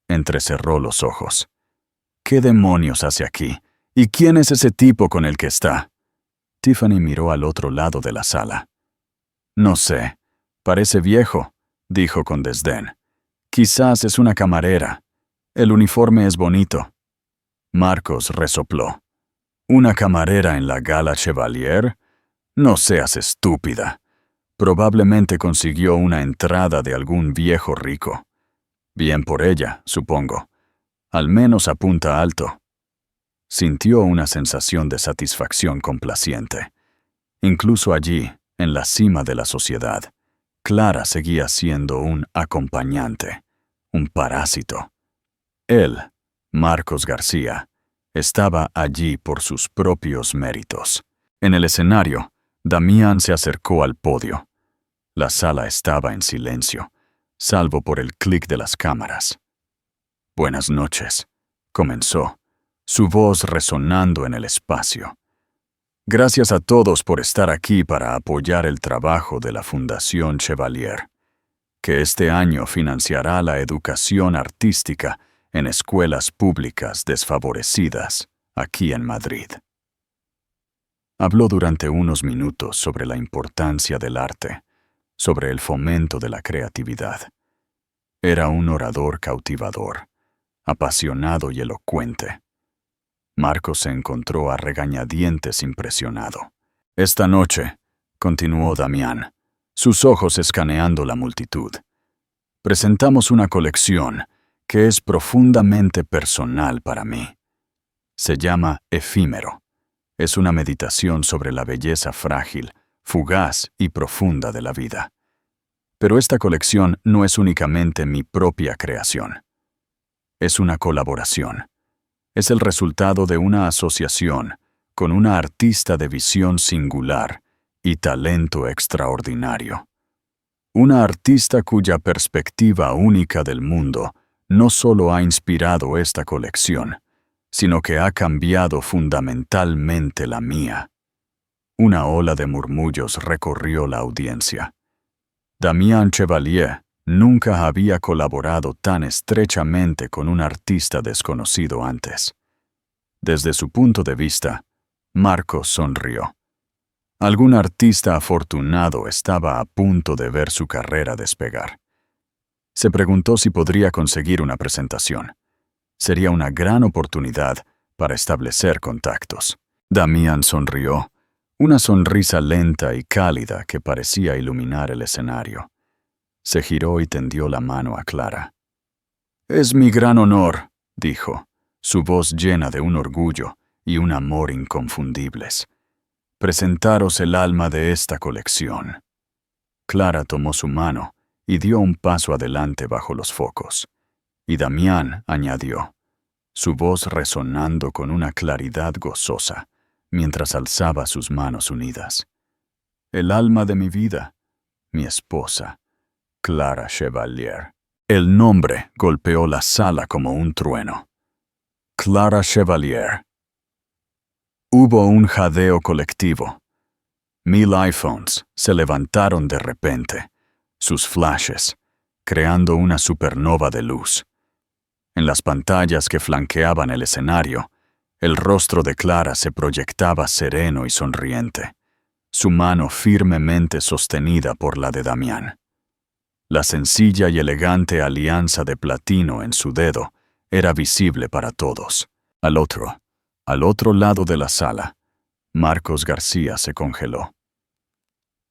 Entrecerró los ojos. «¿Qué demonios hace aquí? ¿Y quién es ese tipo con el que está?» Tiffany miró al otro lado de la sala. «No sé, parece viejo», dijo con desdén. «Quizás es una camarera. El uniforme es bonito». Marcos resopló. «¿Una camarera en la Gala Chevalier? No seas estúpida. Probablemente consiguió una entrada de algún viejo rico. Bien por ella, supongo. Al menos apunta alto». Sintió una sensación de satisfacción complaciente. Incluso allí, en la cima de la sociedad, Clara seguía siendo un acompañante, un parásito. Él, Marcos García, estaba allí por sus propios méritos. En el escenario, Damián se acercó al podio. La sala estaba en silencio, salvo por el clic de las cámaras. «Buenas noches», comenzó, su voz resonando en el espacio. «Gracias a todos por estar aquí para apoyar el trabajo de la Fundación Chevalier, que este año financiará la educación artística en escuelas públicas desfavorecidas aquí en Madrid». Habló durante unos minutos sobre la importancia del arte, sobre el fomento de la creatividad. Era un orador cautivador, apasionado y elocuente. Marcos se encontró a regañadientes impresionado. «Esta noche», continuó Damián, sus ojos escaneando la multitud, «presentamos una colección que es profundamente personal para mí. Se llama Efímero. Es una meditación sobre la belleza frágil, fugaz y profunda de la vida. Pero esta colección no es únicamente mi propia creación. Es una colaboración. Es el resultado de una asociación con una artista de visión singular y talento extraordinario. Una artista cuya perspectiva única del mundo no solo ha inspirado esta colección, sino que ha cambiado fundamentalmente la mía». Una ola de murmullos recorrió la audiencia. Damián Chevalier, Nunca había colaborado tan estrechamente con un artista desconocido antes. Desde su punto de vista, Marcos sonrió. Algún artista afortunado estaba a punto de ver su carrera despegar. Se preguntó si podría conseguir una presentación. Sería una gran oportunidad para establecer contactos. Damián sonrió, una sonrisa lenta y cálida que parecía iluminar el escenario. Se giró y tendió la mano a Clara. «Es mi gran honor», dijo, su voz llena de un orgullo y un amor inconfundibles. «Presentaros el alma de esta colección». Clara tomó su mano y dio un paso adelante bajo los focos. Y Damián añadió, su voz resonando con una claridad gozosa, mientras alzaba sus manos unidas. «El alma de mi vida, mi esposa, Clara Chevalier». El nombre golpeó la sala como un trueno. Clara Chevalier. Hubo un jadeo colectivo. 1000 iPhones se levantaron de repente, sus flashes, creando una supernova de luz. En las pantallas que flanqueaban el escenario, el rostro de Clara se proyectaba sereno y sonriente, su mano firmemente sostenida por la de Damián. La sencilla y elegante alianza de platino en su dedo era visible para todos. Al otro lado de la sala, Marcos García se congeló.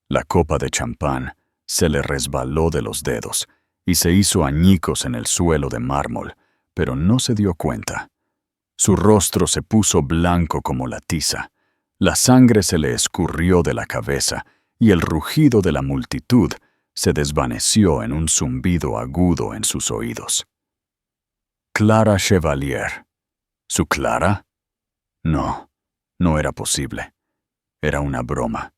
La copa de champán se le resbaló de los dedos y se hizo añicos en el suelo de mármol, pero no se dio cuenta. Su rostro se puso blanco como la tiza, la sangre se le escurrió de la cabeza y el rugido de la multitud se desvaneció en un zumbido agudo en sus oídos. Clara Chevalier. ¿Su Clara? No, no era posible. Era una broma,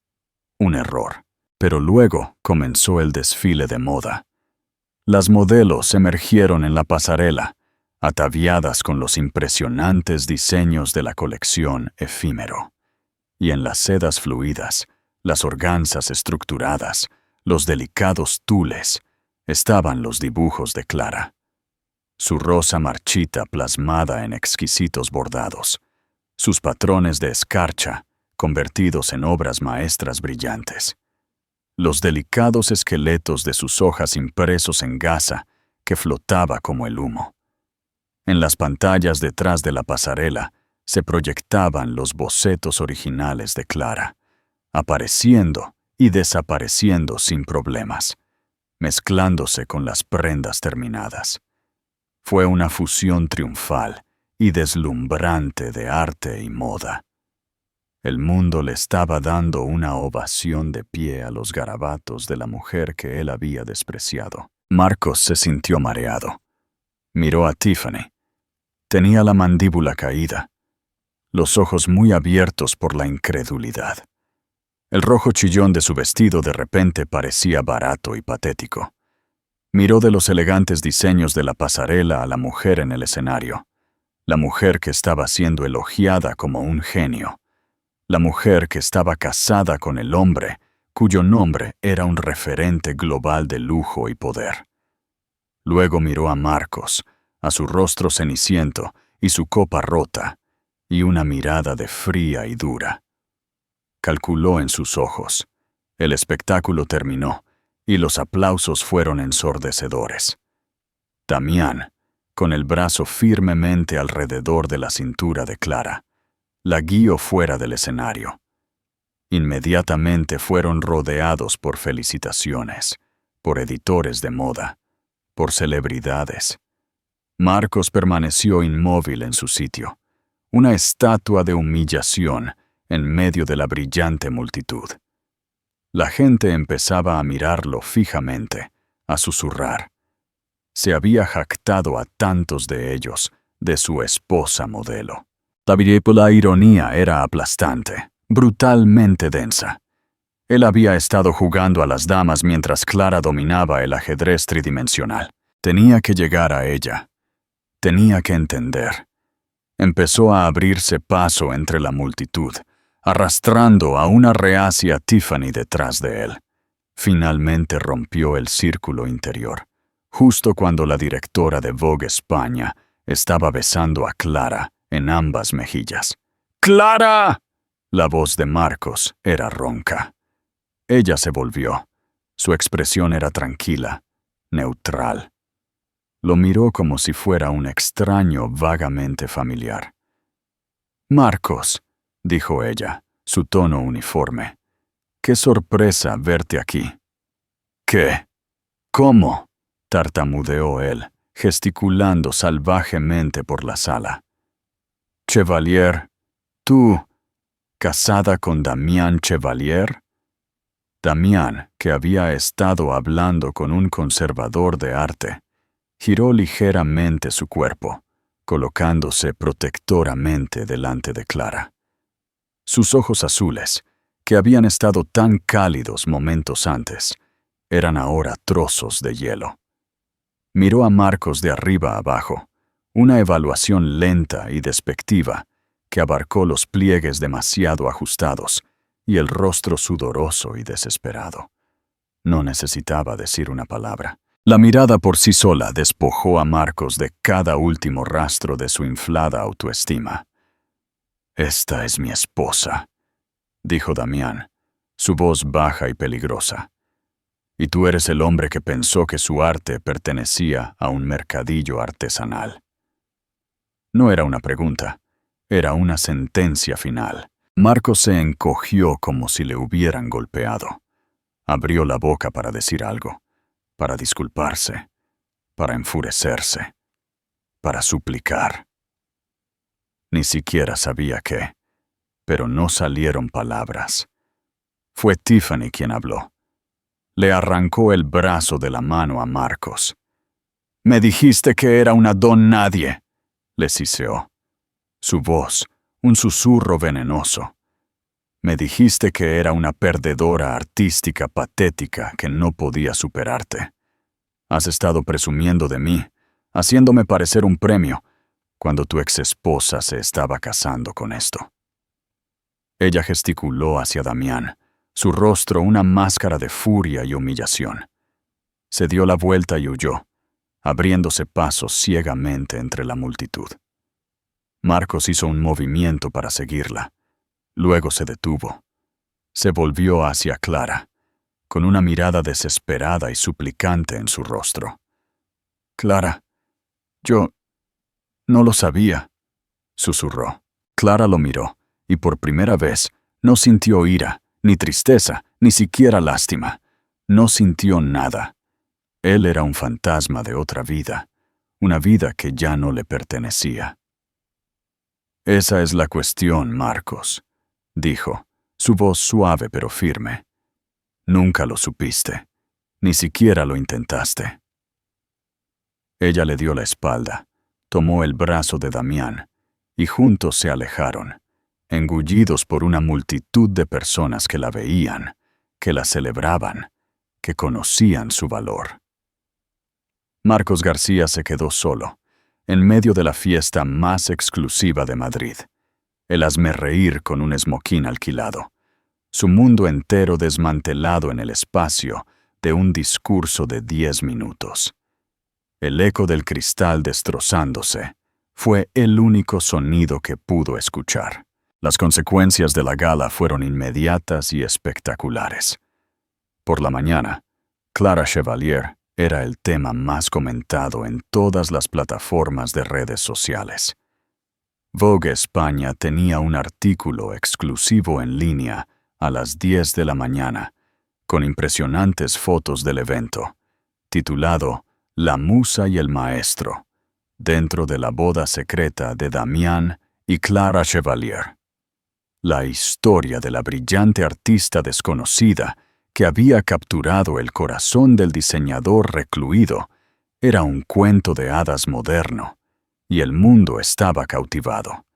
un error. Pero luego comenzó el desfile de moda. Las modelos emergieron en la pasarela, ataviadas con los impresionantes diseños de la colección Efímero. Y en las sedas fluidas, las organzas estructuradas, los delicados tules, estaban los dibujos de Clara. Su rosa marchita plasmada en exquisitos bordados, sus patrones de escarcha convertidos en obras maestras brillantes, los delicados esqueletos de sus hojas impresos en gasa que flotaba como el humo. En las pantallas detrás de la pasarela se proyectaban los bocetos originales de Clara, apareciendo y desapareciendo sin problemas, mezclándose con las prendas terminadas. Fue una fusión triunfal y deslumbrante de arte y moda. El mundo le estaba dando una ovación de pie a los garabatos de la mujer que él había despreciado. Marcos se sintió mareado. Miró a Tiffany. Tenía la mandíbula caída, los ojos muy abiertos por la incredulidad. El rojo chillón de su vestido de repente parecía barato y patético. Miró de los elegantes diseños de la pasarela a la mujer en el escenario, la mujer que estaba siendo elogiada como un genio, la mujer que estaba casada con el hombre cuyo nombre era un referente global de lujo y poder. Luego miró a Marcos, a su rostro ceniciento y su copa rota, y una mirada de fría y dura. Calculó en sus ojos. El espectáculo terminó, y los aplausos fueron ensordecedores. Damián, con el brazo firmemente alrededor de la cintura de Clara, la guió fuera del escenario. Inmediatamente fueron rodeados por felicitaciones, por editores de moda, por celebridades. Marcos permaneció inmóvil en su sitio, una estatua de humillación en medio de la brillante multitud. La gente empezaba a mirarlo fijamente, a susurrar. Se había jactado a tantos de ellos de su esposa modelo. La ironía era aplastante, brutalmente densa. Él había estado jugando a las damas mientras Clara dominaba el ajedrez tridimensional. Tenía que llegar a ella. Tenía que entender. Empezó a abrirse paso entre la multitud, arrastrando a una reacia Tiffany detrás de él. Finalmente rompió el círculo interior, justo cuando la directora de Vogue España estaba besando a Clara en ambas mejillas. ¡Clara! La voz de Marcos era ronca. Ella se volvió. Su expresión era tranquila, neutral. Lo miró como si fuera un extraño vagamente familiar. Marcos, dijo ella, su tono uniforme. ¡Qué sorpresa verte aquí! ¿Qué? ¿Cómo? Tartamudeó él, gesticulando salvajemente por la sala. Chevalier, ¿tú, casada con Damián Chevalier? Damián, que había estado hablando con un conservador de arte, giró ligeramente su cuerpo, colocándose protectoramente delante de Clara. Sus ojos azules, que habían estado tan cálidos momentos antes, eran ahora trozos de hielo. Miró a Marcos de arriba a abajo, una evaluación lenta y despectiva que abarcó los pliegues demasiado ajustados y el rostro sudoroso y desesperado. No necesitaba decir una palabra. La mirada por sí sola despojó a Marcos de cada último rastro de su inflada autoestima. «Esta es mi esposa», dijo Damián, su voz baja y peligrosa. «Y tú eres el hombre que pensó que su arte pertenecía a un mercadillo artesanal». No era una pregunta, era una sentencia final. Marcos se encogió como si le hubieran golpeado. Abrió la boca para decir algo, para disculparse, para enfurecerse, para suplicar. Ni siquiera sabía qué, pero no salieron palabras. Fue Tiffany quien habló. Le arrancó el brazo de la mano a Marcos. «Me dijiste que era una don nadie», le siseó. Su voz, un susurro venenoso. «Me dijiste que era una perdedora artística patética que no podía superarte. Has estado presumiendo de mí, haciéndome parecer un premio, cuando tu exesposa se estaba casando con esto». Ella gesticuló hacia Damián, su rostro una máscara de furia y humillación. Se dio la vuelta y huyó, abriéndose paso ciegamente entre la multitud. Marcos hizo un movimiento para seguirla. Luego se detuvo. Se volvió hacia Clara, con una mirada desesperada y suplicante en su rostro. «Clara, yo no lo sabía», susurró. Clara lo miró, y por primera vez no sintió ira, ni tristeza, ni siquiera lástima. No sintió nada. Él era un fantasma de otra vida, una vida que ya no le pertenecía. «Esa es la cuestión, Marcos», dijo, su voz suave pero firme. «Nunca lo supiste, ni siquiera lo intentaste». Ella le dio la espalda, tomó el brazo de Damián, y juntos se alejaron, engullidos por una multitud de personas que la veían, que la celebraban, que conocían su valor. Marcos García se quedó solo, en medio de la fiesta más exclusiva de Madrid. El hazmerreír con un esmoquín alquilado. Su mundo entero desmantelado en el espacio de un discurso de 10 minutos. El eco del cristal destrozándose fue el único sonido que pudo escuchar. Las consecuencias de la gala fueron inmediatas y espectaculares. Por la mañana, Clara Chevalier era el tema más comentado en todas las plataformas de redes sociales. Vogue España tenía un artículo exclusivo en línea a las 10 de la mañana, con impresionantes fotos del evento, titulado «La Musa y el Maestro», dentro de la boda secreta de Damián y Clara Chevalier. La historia de la brillante artista desconocida que había capturado el corazón del diseñador recluido era un cuento de hadas moderno, y el mundo estaba cautivado.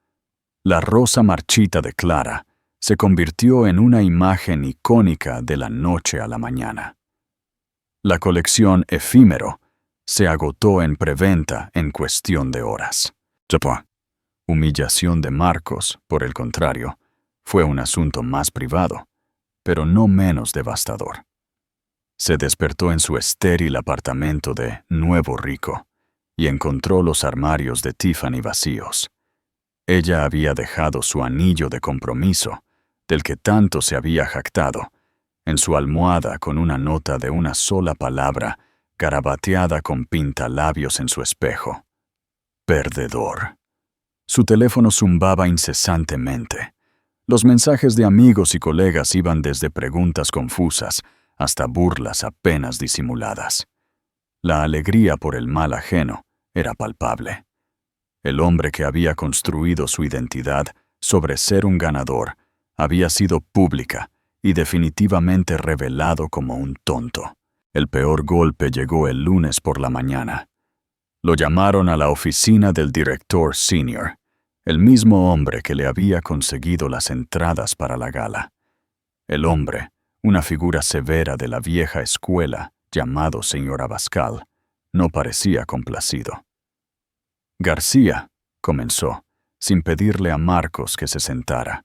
La rosa marchita de Clara se convirtió en una imagen icónica de la noche a la mañana. La colección Efímero se agotó en preventa en cuestión de horas. Humillación de Marcos, por el contrario, fue un asunto más privado, pero no menos devastador. Se despertó en su estéril apartamento de Nuevo Rico y encontró los armarios de Tiffany vacíos. Ella había dejado su anillo de compromiso, del que tanto se había jactado, en su almohada con una nota de una sola palabra, garabateada con pintalabios en su espejo. Perdedor. Su teléfono zumbaba incesantemente. Los mensajes de amigos y colegas iban desde preguntas confusas hasta burlas apenas disimuladas. La alegría por el mal ajeno era palpable. El hombre que había construido su identidad sobre ser un ganador había sido pública y definitivamente revelado como un tonto. El peor golpe llegó el lunes por la mañana. Lo llamaron a la oficina del director senior, el mismo hombre que le había conseguido las entradas para la gala. El hombre, una figura severa de la vieja escuela, llamado señor Abascal, no parecía complacido. García, comenzó, sin pedirle a Marcos que se sentara.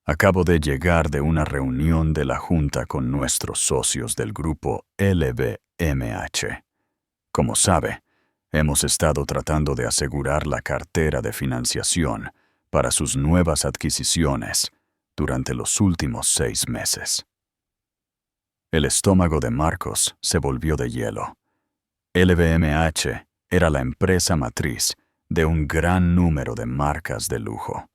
Acabo de llegar de una reunión de la Junta con nuestros socios del grupo LVMH. Como sabe, hemos estado tratando de asegurar la cartera de financiación para sus nuevas adquisiciones durante los últimos 6 meses. El estómago de Marcos se volvió de hielo. LVMH era la empresa matriz de un gran número de marcas de lujo.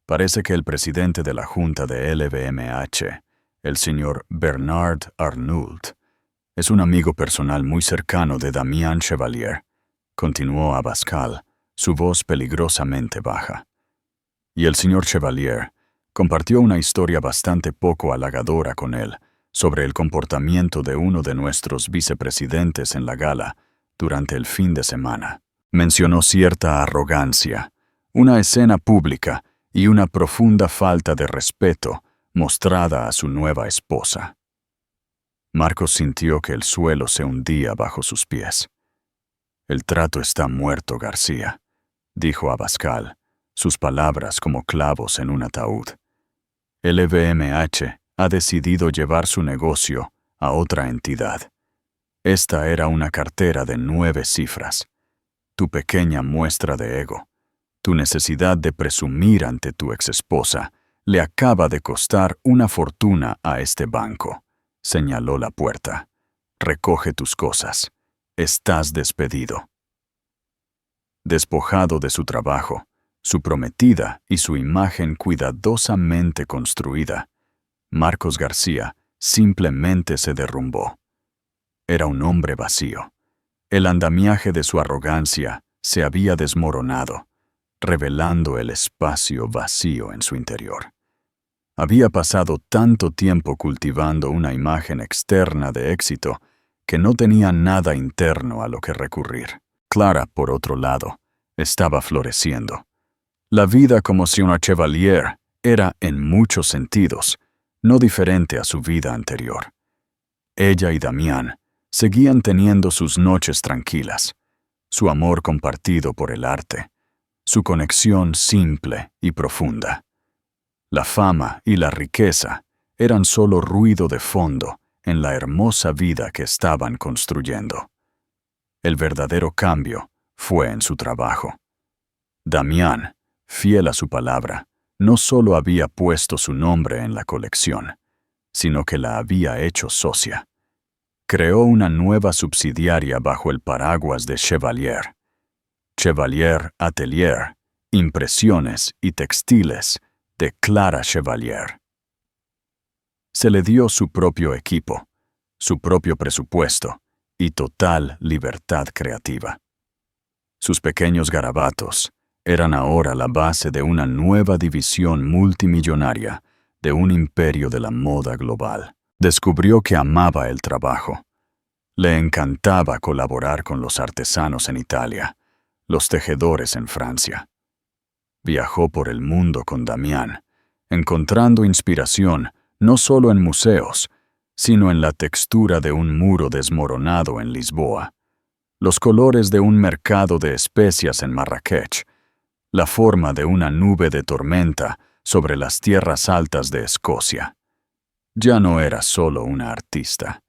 Parece que el presidente de la Junta de LVMH, el señor Bernard Arnault, es un amigo personal muy cercano de Damián Chevalier, continuó Abascal, su voz peligrosamente baja. Y el señor Chevalier compartió una historia bastante poco halagadora con él sobre el comportamiento de uno de nuestros vicepresidentes en la gala durante el fin de semana. Mencionó cierta arrogancia, una escena pública y una profunda falta de respeto mostrada a su nueva esposa. Marcos sintió que el suelo se hundía bajo sus pies. El trato está muerto, García, dijo Abascal, sus palabras como clavos en un ataúd. LVMH ha decidido llevar su negocio a otra entidad. Esta era una cartera de 9 cifras. Tu pequeña muestra de ego, tu necesidad de presumir ante tu exesposa, le acaba de costar una fortuna a este banco, señaló la puerta. Recoge tus cosas. Estás despedido. Despojado de su trabajo, su prometida y su imagen cuidadosamente construida, Marcos García simplemente se derrumbó. Era un hombre vacío. El andamiaje de su arrogancia se había desmoronado, revelando el espacio vacío en su interior. Había pasado tanto tiempo cultivando una imagen externa de éxito que no tenía nada interno a lo que recurrir. Clara, por otro lado, estaba floreciendo. La vida como señora Chevalier era, en muchos sentidos, no diferente a su vida anterior. Ella y Damián seguían teniendo sus noches tranquilas, su amor compartido por el arte, su conexión simple y profunda. La fama y la riqueza eran solo ruido de fondo en la hermosa vida que estaban construyendo. El verdadero cambio fue en su trabajo. Damián, fiel a su palabra, no solo había puesto su nombre en la colección, sino que la había hecho socia. Creó una nueva subsidiaria bajo el paraguas de Chevalier. Chevalier Atelier, Impresiones y Textiles de Clara Chevalier. Se le dio su propio equipo, su propio presupuesto y total libertad creativa. Sus pequeños garabatos eran ahora la base de una nueva división multimillonaria de un imperio de la moda global. Descubrió que amaba el trabajo. Le encantaba colaborar con los artesanos en Italia, los tejedores en Francia. Viajó por el mundo con Damián, encontrando inspiración no solo en museos, sino en la textura de un muro desmoronado en Lisboa, los colores de un mercado de especias en Marrakech, la forma de una nube de tormenta sobre las tierras altas de Escocia. Ya no era solo una artista,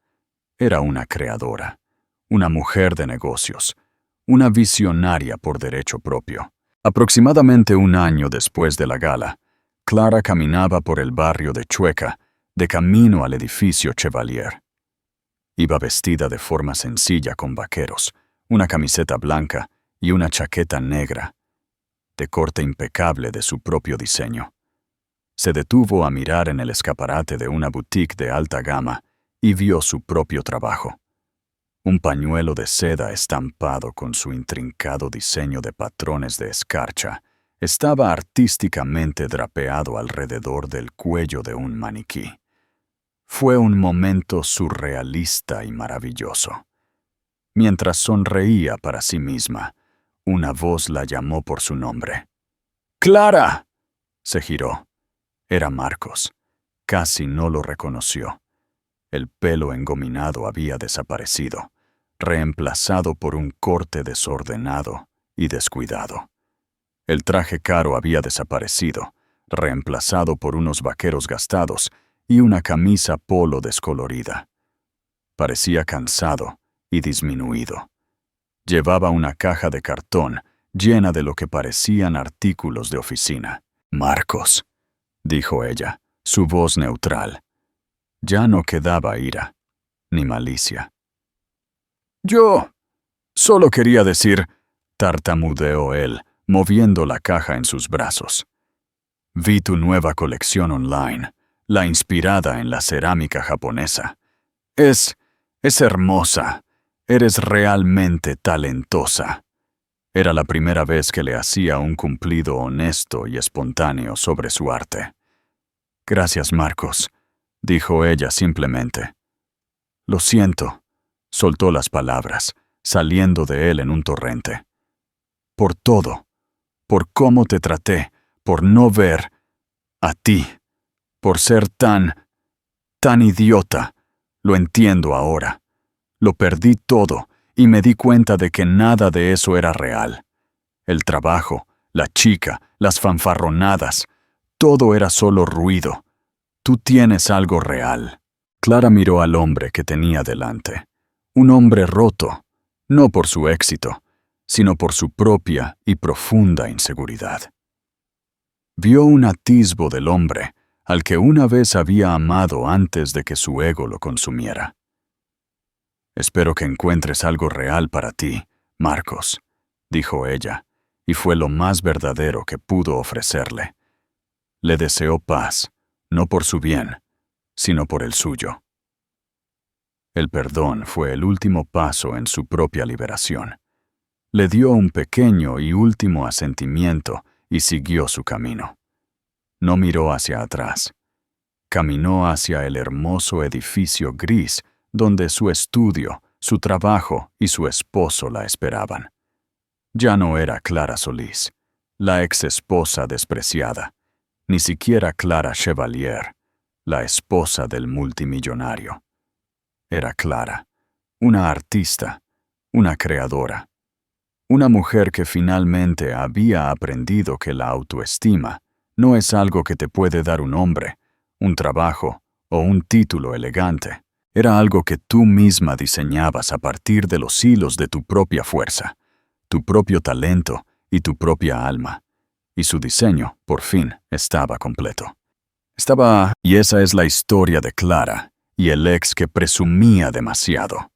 Era una creadora, una mujer de negocios, una visionaria por derecho propio. Aproximadamente un año después de la gala, Clara caminaba por el barrio de Chueca, de camino al edificio Chevalier. Iba vestida de forma sencilla con vaqueros, una camiseta blanca y una chaqueta negra, de corte impecable de su propio diseño. Se detuvo a mirar en el escaparate de una boutique de alta gama y vio su propio trabajo. Un pañuelo de seda estampado con su intrincado diseño de patrones de escarcha estaba artísticamente drapeado alrededor del cuello de un maniquí. Fue un momento surrealista y maravilloso. Mientras sonreía para sí misma, una voz la llamó por su nombre. ¡Clara! Se giró. Era Marcos. Casi no lo reconoció. El pelo engominado había desaparecido, reemplazado por un corte desordenado y descuidado. El traje caro había desaparecido, reemplazado por unos vaqueros gastados y una camisa polo descolorida. Parecía cansado y disminuido. Llevaba una caja de cartón llena de lo que parecían artículos de oficina. «Marcos», dijo ella, su voz neutral. Ya no quedaba ira, ni malicia. «Yo solo quería decir», tartamudeó él, moviendo la caja en sus brazos. «Vi tu nueva colección online, la inspirada en la cerámica japonesa. Es hermosa. Eres realmente talentosa». Era la primera vez que le hacía un cumplido honesto y espontáneo sobre su arte. «Gracias, Marcos», dijo ella simplemente. «Lo siento», soltó las palabras, saliendo de él en un torrente. «Por todo, por cómo te traté, por no ver a ti, por ser tan idiota. Lo entiendo ahora. Lo perdí todo y me di cuenta de que nada de eso era real. El trabajo, la chica, las fanfarronadas, todo era solo ruido. Tú tienes algo real». Clara miró al hombre que tenía delante. Un hombre roto, no por su éxito, sino por su propia y profunda inseguridad. Vio un atisbo del hombre al que una vez había amado antes de que su ego lo consumiera. «Espero que encuentres algo real para ti, Marcos», dijo ella, y fue lo más verdadero que pudo ofrecerle. Le deseó paz, no por su bien, sino por el suyo. El perdón fue el último paso en su propia liberación. Le dio un pequeño y último asentimiento y siguió su camino. No miró hacia atrás. Caminó hacia el hermoso edificio gris donde su estudio, su trabajo y su esposo la esperaban. Ya no era Clara Solís, la ex esposa despreciada, ni siquiera Clara Chevalier, la esposa del multimillonario. Era Clara, una artista, una creadora, una mujer que finalmente había aprendido que la autoestima no es algo que te puede dar un hombre, un trabajo o un título elegante. Era algo que tú misma diseñabas a partir de los hilos de tu propia fuerza, tu propio talento y tu propia alma. Y su diseño, por fin, estaba completo. Y esa es la historia de Clara y el ex que presumía demasiado.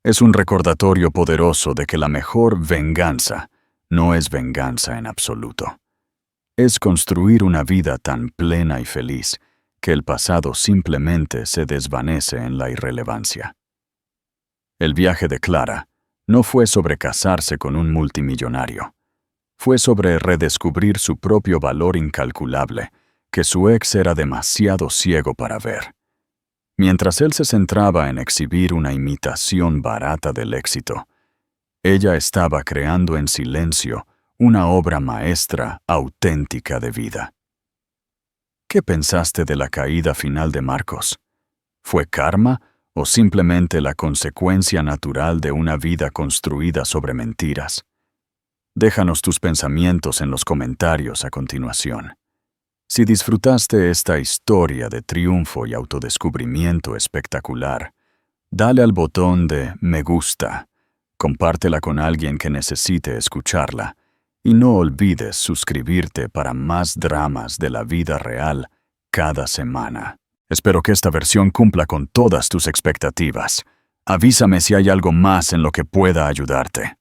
Es un recordatorio poderoso de que la mejor venganza no es venganza en absoluto. Es construir una vida tan plena y feliz que el pasado simplemente se desvanece en la irrelevancia. El viaje de Clara no fue sobre casarse con un multimillonario. Fue sobre redescubrir su propio valor incalculable, que su ex era demasiado ciego para ver. Mientras él se centraba en exhibir una imitación barata del éxito, ella estaba creando en silencio una obra maestra auténtica de vida. ¿Qué pensaste de la caída final de Marcos? ¿Fue karma o simplemente la consecuencia natural de una vida construida sobre mentiras? Déjanos tus pensamientos en los comentarios a continuación. Si disfrutaste esta historia de triunfo y autodescubrimiento espectacular, Dale al botón de me gusta, compártela con alguien que necesite escucharla y no olvides suscribirte para más dramas de la vida real cada semana. Espero que esta versión cumpla con todas tus expectativas. Avísame si hay algo más en lo que pueda ayudarte.